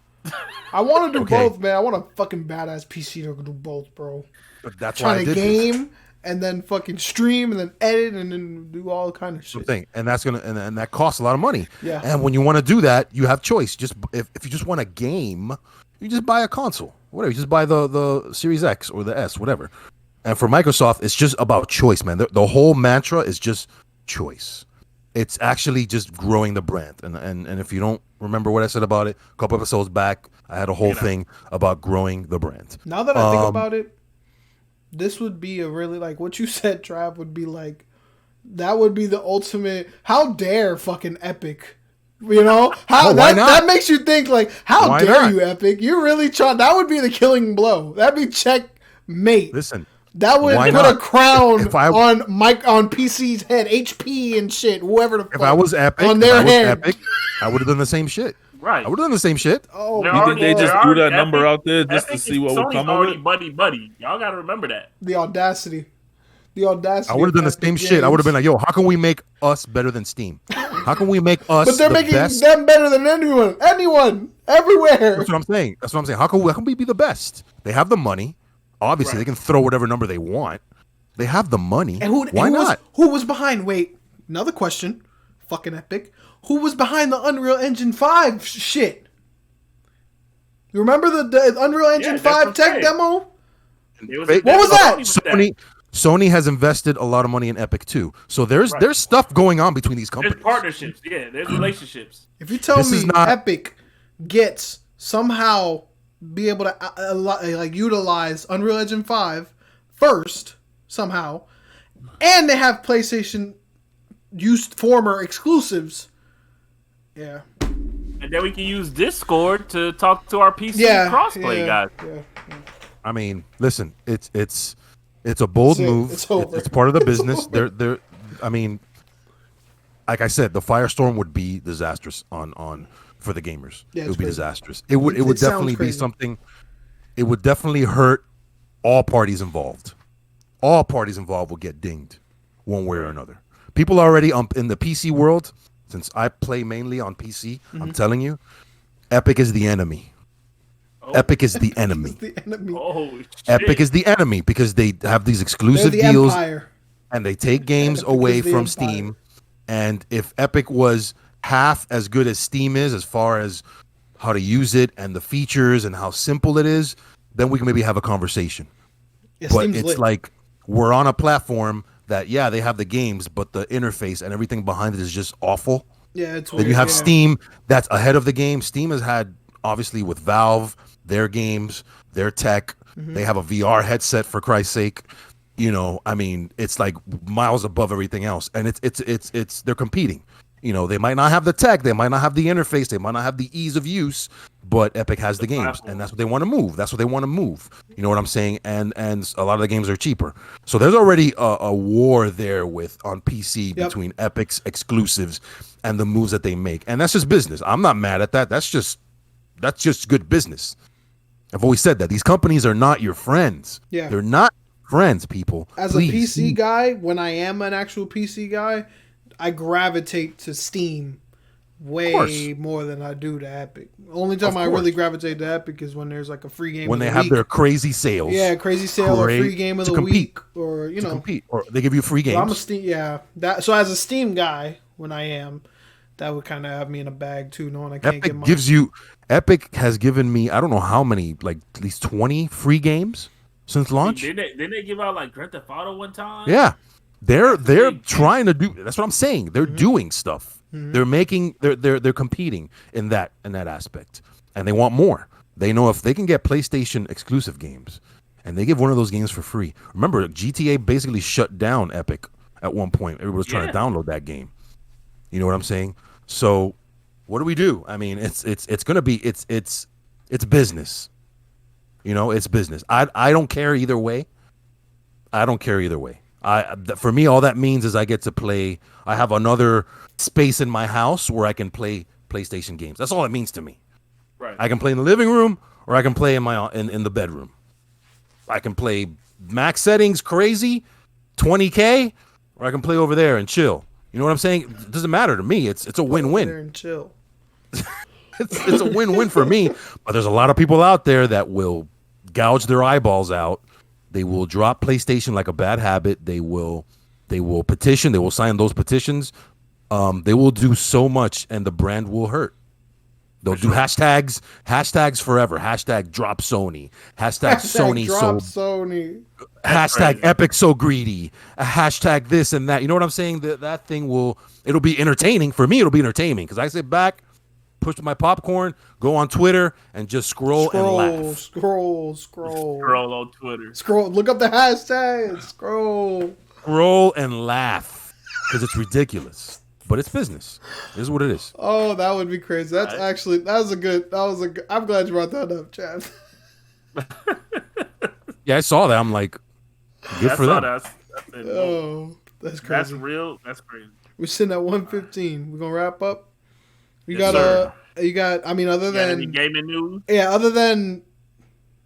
I want to do Okay. both, man. I want a fucking badass PC to do both, bro. But that's why I Trying to did this. game and then fucking stream and then edit and then do all kind of shit. Thing. And that's gonna and that costs a lot of money. Yeah. And when you want to do that, you have choice. Just if you just want a game, you just buy a console. Whatever. You just buy the Series X or the S, whatever. And for Microsoft, it's just about choice, man. The whole mantra is just choice. It's actually just growing the brand. And if you don't remember what I said about it, a couple episodes back, I had a whole thing about growing the brand. Now that I think about it, this would be a really, like, what you said, Trav, would be like, that would be the ultimate, how dare fucking Epic, you know? How why not? that makes you think, like, how Why dare not? you, Epic? You really try, that would be the killing blow. That'd be checkmate. Listen, That would why put not? a crown If I- on PC's head, HP and shit, whoever the fuck. if I was Epic, on their head. I would have done the same shit. Right. I would have done the same shit. Oh, They're You think already- they just they're threw that already- number Epic- out there just to Epic see and what would Sony's come of already it? buddy. Y'all gotta remember that. the audacity. The audacity. I would have done the of same Epic shit. I would have Games. been like, yo, how can we make us better than Steam? How can we make us But they're the making best? them better than anyone. Everywhere. That's what I'm saying. How can we be the best? They have the money. Obviously, they can throw whatever number they want. They have the money. And Why not? Who was behind? Wait, another question. Fucking Epic. Who was behind the Unreal Engine 5 shit? You remember the Unreal Engine that's 5 what tech I'm saying. demo? It was- What was that? Sony has invested a lot of money in Epic too. So there's stuff going on between these There's companies. partnerships. Yeah, there's relationships. If you tell This me is not- Epic gets somehow be able to like utilize Unreal Engine 5 first somehow, and they have PlayStation used former exclusives. Yeah. And then we can use Discord to talk to our PC Yeah. crossplay guys. Yeah. I mean, listen, it's a bold That's it. move. It's over. It's part of the business. They're I mean, like I said, the Firestorm would be disastrous on for the gamers. Yeah, it it's would be crazy. disastrous. It would It sounds definitely be crazy. something. It would definitely hurt all parties involved. All parties involved will get dinged one way or another. People already in the PC world, since I play mainly on PC, Mm-hmm. I'm telling you, Epic is the enemy. Epic is the enemy. The enemy. Oh, shit. Epic is the enemy because they have these They're exclusive the deals empire. and they take games Epic away is the from empire. Steam. And if Epic was half as good as Steam is, as far as how to use it and the features and how simple it is, then we can maybe have a conversation. Yeah, But Steam's it's lit. like we're on a platform that, yeah, they have the games, but the interface and everything behind it is just awful. Yeah, it's Then weird, you have yeah. Steam that's ahead of the game. Steam has had, obviously, with Valve, their games, their tech. Mm-hmm. They have a VR headset, for Christ's sake. You know, I mean, it's like miles above everything else, and it's they're competing. You know, they might not have the tech, they might not have the interface, they might not have the ease of use, but Epic has the games, and that's what they want to move. That's what they want to move. You know what I'm saying? And a lot of the games are cheaper. So there's already a war there on PC Yep. between Epic's exclusives and the moves that they make, and that's just business. I'm not mad at that. That's just good business. I've always said that these companies are not your friends. Yeah. They're not friends, people. As Please. a PC guy, when I am an actual PC guy, I gravitate to Steam way more than I do to Epic. Only time Of I course. really gravitate to Epic is when there's like a free game when of they the have week. their crazy sales. Yeah, crazy sale or Great free game of to the compete. week, or you to know. compete, or they give you free So I'm a games. Steam, yeah. So as a Steam guy, when I am, that would kind of have me in a bag too, knowing I can't get mine. Epic has given me, I don't know how many, like at least 20 free games since launch. Didn't they give out like Grand Theft Auto one time? Yeah, they're big. trying to do. That's what I'm saying. They're Mm-hmm. doing stuff. They're making. They're competing in that aspect, and they want more. They know if they can get PlayStation exclusive games, and they give one of those games for free. Remember, GTA basically shut down Epic at one point. Everybody was trying to download that game. You know what I'm saying? So, what do we do? I mean, it's gonna be it's business. You know, it's business. I don't care either way. I don't care either way. For me, all that means is I get to play. I have another space in my house where I can play PlayStation games. That's all it means to me. Right. I can play in the living room or I can play in my in the bedroom. I can play max settings crazy, 20K, or I can play over there and chill. You know what I'm saying? It doesn't matter to me. It's a There win-win. and chill. It's a win-win for me. But there's a lot of people out there that will gouge their eyeballs out. They will drop PlayStation like a bad habit. They will petition. They will sign those petitions. They will do so much, and the brand will hurt. They'll do hashtags forever. Hashtag drop Sony. Hashtag Sony drop so. Sony. Hashtag crazy. Epic so greedy. Hashtag this and that. You know what I'm saying? That thing it'll be entertaining. For me, it'll be entertaining because I sit back, push my popcorn, go on Twitter, and just scroll and laugh. Scroll on Twitter. Scroll. Look up the hashtag. Scroll. Scroll and laugh because it's ridiculous. But it's business. It is what it is. Oh, that would be crazy. That was a good. I'm glad you brought that up, Chad. Yeah, I saw that. I'm like, good for them. That's That's crazy. That's real. That's crazy. We're sitting at 1:15. We're gonna wrap up. You Yes, got sir. I mean, other You got any than gaming news? other than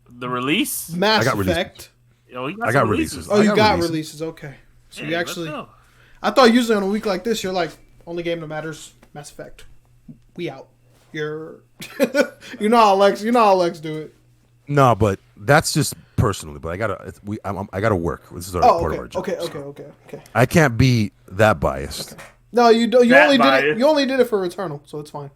The release? Mass I got Effect. Yo, you I some got releases. Oh, I you got got releases. releases. Okay. So Yeah, you let's actually. go. I thought usually on a week like this, you're like, only game that matters, Mass Effect. We out. You're. You know how Lex do it. No, but that's just personally. But I gotta work. This is part of our job. Okay. I can't be that biased. No, you don't. You That only did bias. it. You only did it for Returnal, so it's fine.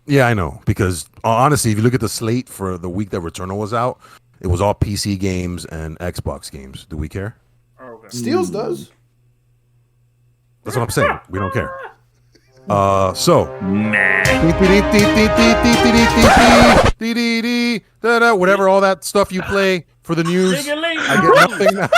Yeah, I know. Because honestly, if you look at the slate for the week that Returnal was out, it was all PC games and Xbox games. Do we care? Oh, okay. Steels does. That's what I'm saying. We don't care. So whatever all that stuff you play for the news, I get nothing now.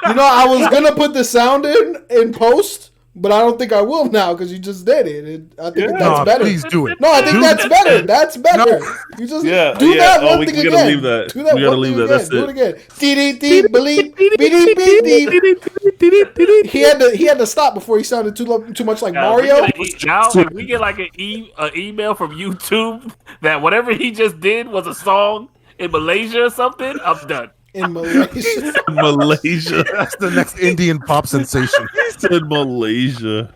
You know, I was gonna put the sound in post, but I don't think I will now because you just did it. I think that's No, better. please do it. No, I think Do that's it. better. That's better. No. You just Yeah, do yeah. that Oh, one thing we again. gotta leave that. Do that We gotta one leave thing that. again. That's Do it. it again. Dee-dee-dee, bleep, beep-beep-beep. He had to stop before he sounded too much like Mario. If we get like an email from YouTube that whatever he just did was a song in Malaysia or something, I'm done. In Malaysia. Malaysia. That's the next Indian pop sensation. He said Malaysia.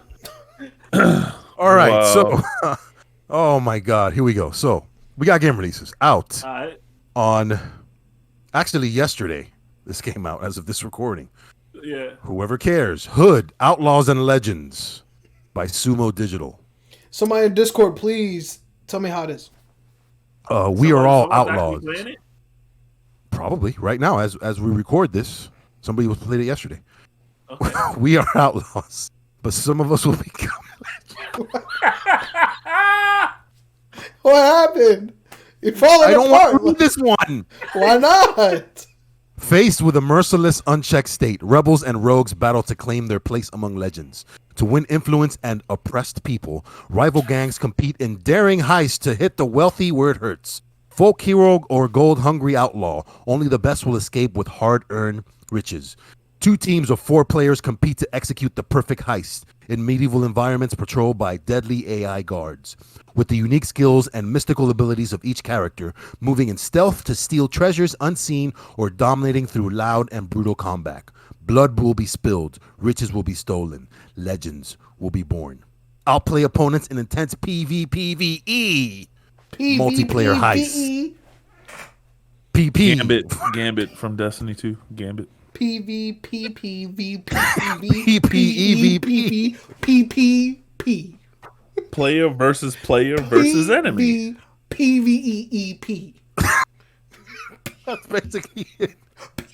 All right, Wow. so oh my God, here we go. So we got game releases out All right. on actually yesterday. This came out as of this recording. Yeah. Whoever cares, Hood, Outlaws and Legends by Sumo Digital. Somebody in Discord, please tell me how it is. We are all Someone's actually outlaws. playing it? Probably right now, as we record this, somebody was played it yesterday. Okay. We are outlaws, but some of us will become. What happened? You're falling I don't apart. want to read this one. Why not? Faced with a merciless, unchecked state, rebels and rogues battle to claim their place among legends. To win influence and oppressed people, rival gangs compete in daring heists to hit the wealthy where it hurts. Folk hero or gold-hungry outlaw, only the best will escape with hard-earned riches. 2 teams of 4 players compete to execute the perfect heist in medieval environments patrolled by deadly AI guards. With the unique skills and mystical abilities of each character, moving in stealth to steal treasures unseen or dominating through loud and brutal combat. Blood will be spilled, riches will be stolen, legends will be born. Outplay opponents in intense PvPvE. Multiplayer heist. PP. Gambit from Destiny 2. Gambit. PvPvPvPvPvP. Player versus enemy. PvEEP. That's basically it.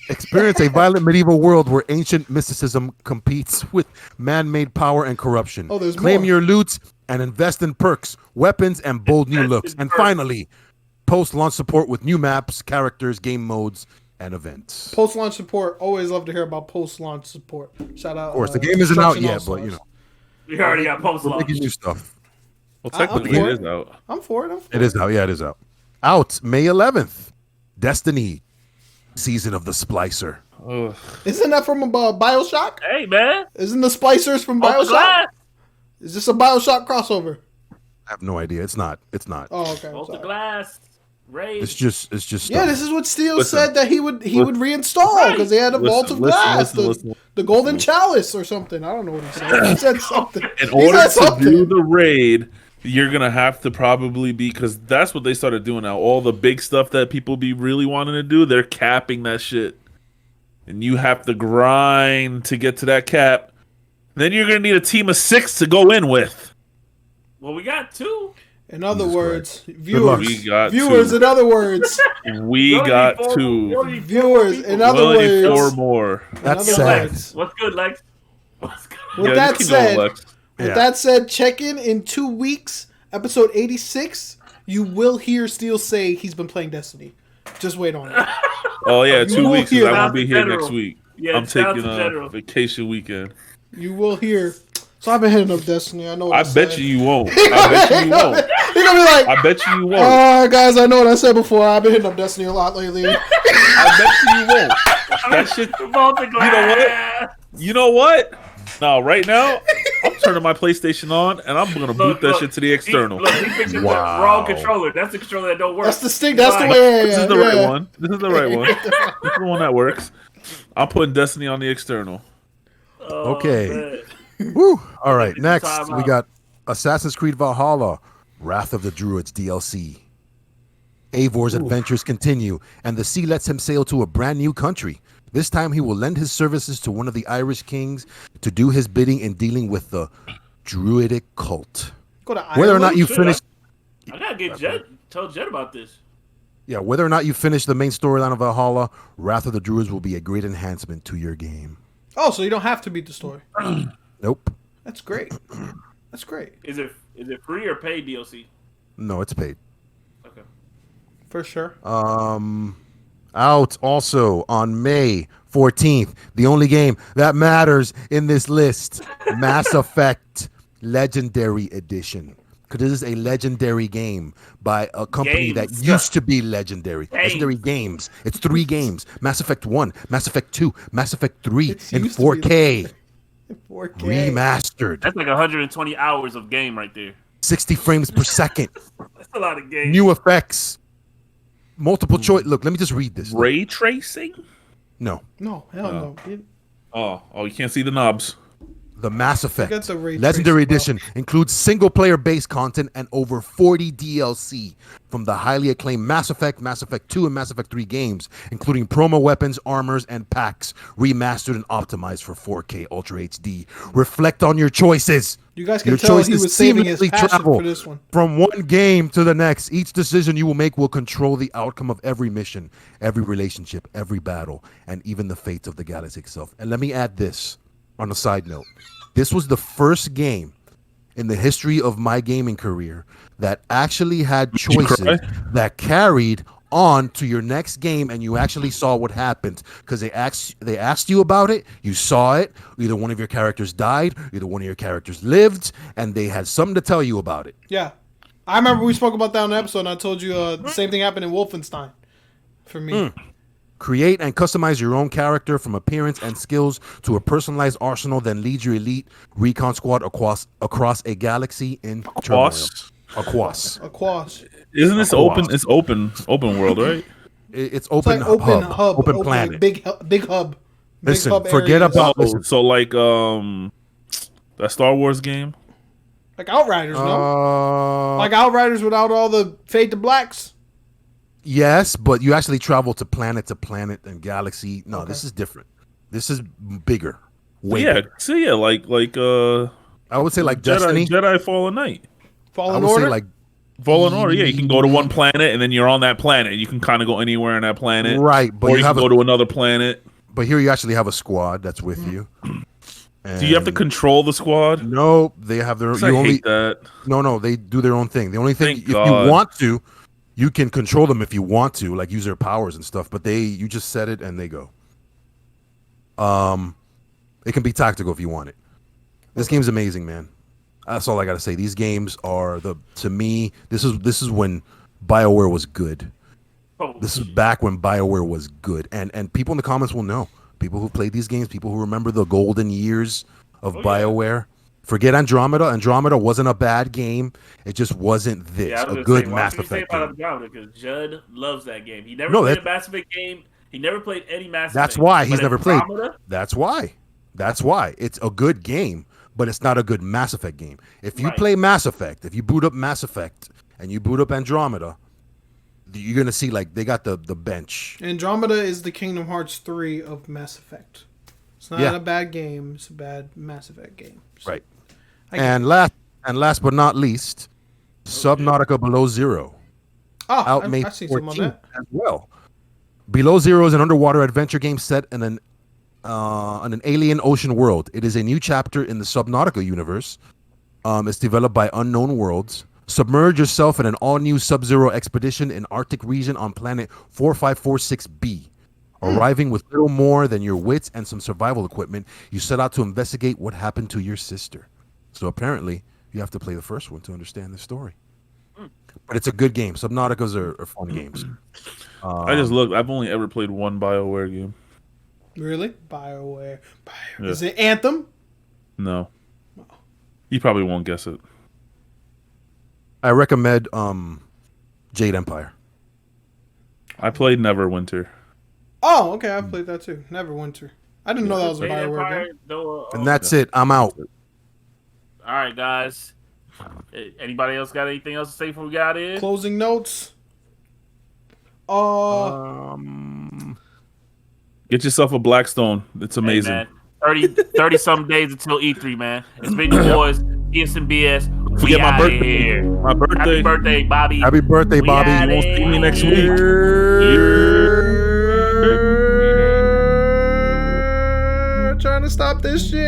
Experience a violent medieval world where ancient mysticism competes with man-made power and corruption. Oh, there's Claim more. your loot and invest in perks, weapons, and bold new looks. And finally, post-launch support with new maps, characters, game modes, and events. Post-launch support. Always love to hear about post-launch support. Shout out. Of course, the game isn't out Construction yet, All-Stars. but you know, We already got post we're launch. making new stuff. Well, I'm technically for it it. is out. I'm for it. It is out. Yeah, it is out. Out May 11th. Destiny, Season of the Splicer. Ugh. Isn't that from Bioshock? Hey man, Isn't the Splicers from off the Bioshock? glass. Is this a Bioshock crossover? I have no idea. It's not. It's not. Oh, okay. I'm Off the sorry. glass. Raid. It's just Yeah, stuff. this is what Steele Listen. said that he would reinstall because they had a vault of glass, listen. the golden chalice or something. I don't know what he said. He said something. In He order said to something. do the raid, you're gonna have to probably be, because that's what they started doing now. All the big stuff that people be really wanting to do, they're capping that shit, and you have to grind to get to that cap. Then you're gonna need a team of 6 to go in with. Well, we got 2. In other Jesus words, luck. viewers. We got Viewers, 2. in other words. We got 2. Viewers, in We other only need 4 words. more. That's other sad. words. What's good, Lex? What's good? With Yeah, that just keep going, said, Lex. Yeah. That said, check in 2 weeks, episode 86. You will hear Steele say he's been playing Destiny. Just wait on it. Oh yeah, 2 will weeks. 'Cause hear I that. won't be here General. next week. Yeah, I'm shout out taking to a General. vacation weekend. You will hear. So I've been hitting up Destiny. I know what I I bet said. you won't. I bet you won't. He's gonna be like, I bet you won't. guys, I know what I said before. I've been hitting up Destiny a lot lately. I bet you won't. That shit. Vault of glass. You know what? No, right now I'm turning my PlayStation on and I'm gonna boot that shit to the external. He picked up Wow. the wrong controller. That's the controller that don't work. That's the stick. That's the Fine. way. This is the right one. This is the right one. This is the one that works. I'm putting Destiny on the external. Oh, Okay. man. Woo. All right, Time next out. we got Assassin's Creed Valhalla, Wrath of the Druids DLC. Eivor's adventures continue, and the sea lets him sail to a brand new country. This time he will lend his services to one of the Irish kings to do his bidding in dealing with the Druidic cult. Go to Whether or not Ireland? you Shit, finish I gotta get Jet. Tell Jet about this. whether or not you finish the main storyline of Valhalla, Wrath of the Druids will be a great enhancement to your game. Oh, so you don't have to beat the story. Nope. That's great. That's great. Is it free or paid DLC? No, it's paid. Okay. For sure. Out also on May 14th, the only game that matters in this list, Mass Effect Legendary Edition. Because this is a legendary game by a company that Games. used to be legendary. Games. Legendary Games. It's 3 games. Mass Effect 1, Mass Effect 2, Mass Effect 3 It's in used to be 4K. 4K. Remastered. That's like 120 hours of game right there. 60 frames per second. That's a lot of games. New effects. Multiple choice. Look, let me just read this. Ray tracing? No. No, hell no. Oh, you can't see the knobs. The Mass Effect got the ray Legendary tracing, Edition includes single-player based content and over 40 DLC from the highly acclaimed Mass Effect 2, and Mass Effect 3 games, including promo weapons, armors, and packs, remastered and optimized for 4K Ultra HD. Reflect on your choices. You guys can Your tell he choices was saving his seamlessly passion travel for this one. from one game to the next. Each decision you will make will control the outcome of every mission, every relationship, every battle, and even the fates of the galaxy itself. And let me add this on a side note. This was the first game in the history of my gaming career that actually had you cry? choices that carried on to your next game, and you actually saw what happened because they asked you about it. You saw it. Either one of your characters died, either one of your characters lived, and they had something to tell you about it. Yeah. I remember we spoke about that on the episode, and I told you the same thing happened in Wolfenstein for me. Create and customize your own character from appearance and skills to a personalized arsenal, then lead your elite recon squad across a galaxy in turmoil. Across. Aquas. Isn't this open? It's open world, right? It's It's open like open hub. open planet. Like big hub. Big Listen, hub forget areas. about- Oh, listen. so like that Star Wars game. Like Outriders, no? Like Outriders without all the fade to blacks? Yes, but you actually travel to planet and galaxy. No, this is different. This is bigger. Way Yeah, bigger. so yeah, like I would say like Destiny. Jedi Fallen Knight. I Fallen would Order? say like Fallen Order, yeah, you can go to one planet and then you're on that planet. You can kind of go anywhere on that planet, right, but or you you have can go to another planet. but here you actually have a squad that's with you. Do you have to And- control the squad? No, they have their. I You only hate that. no, they do their own thing. The only thing, Thank if God. you want to, you can control them if you want to, like use their powers and stuff. But you just set it and they go. It can be tactical if you want it. This game's amazing, man. That's all I gotta say. These games are to me. This is when BioWare was good. Oh, This is back when BioWare was good, and people in the comments will know. People who played these games, people who remember the golden years of BioWare. Forget Andromeda. Andromeda wasn't a bad game. It just wasn't this. Yeah, I was a gonna good say, Mass what you say Effect about game. Andromeda? Because Judd loves that game. He never No, played that- a Mass Effect game. He never played any Mass That's Effect. why he's But never played. Andromeda, That's why. That's why. It's a good game, but it's not a good Mass Effect game. If you Right. play Mass Effect, if you boot up Mass Effect and you boot up Andromeda, you're gonna see like they got the bench. Andromeda is the Kingdom Hearts 3 of Mass Effect. It's not Yeah. a bad game. It's a bad Mass Effect game. So, Right. I get And last but not least, Subnautica Below Zero. Oh, Out I've May seen some on 14th that. as well. Below Zero is an underwater adventure game set in an alien ocean world. It is a new chapter in the Subnautica universe. It's developed by Unknown Worlds. Submerge yourself in an all-new Sub-Zero expedition in Arctic region on planet 4546b. Arriving with little more than your wits and some survival equipment, you set out to investigate what happened to your sister. So apparently, you have to play the first one to understand the story. But it's a good game. Subnauticas are fun games. I just looked. I've only ever played one BioWare game. Really? BioWare. Yeah. Is it Anthem? No. You probably won't guess it. I recommend Jade Empire. I played Neverwinter. Oh, okay. I played that too. Neverwinter. I didn't know that was a Jade BioWare Empire, game. no, And that's it. I'm out. all right, guys. Anybody else got anything else to say before we got in? Closing notes. Get yourself a Blackstone. It's amazing. Hey, man. 30 some days until E3, man. It's been your boys, PSNBS. We Forget my outta birthday. here. My birthday. Happy birthday, Bobby. Happy birthday, We Bobby. outta You won't see me here. next week. Trying to stop this shit.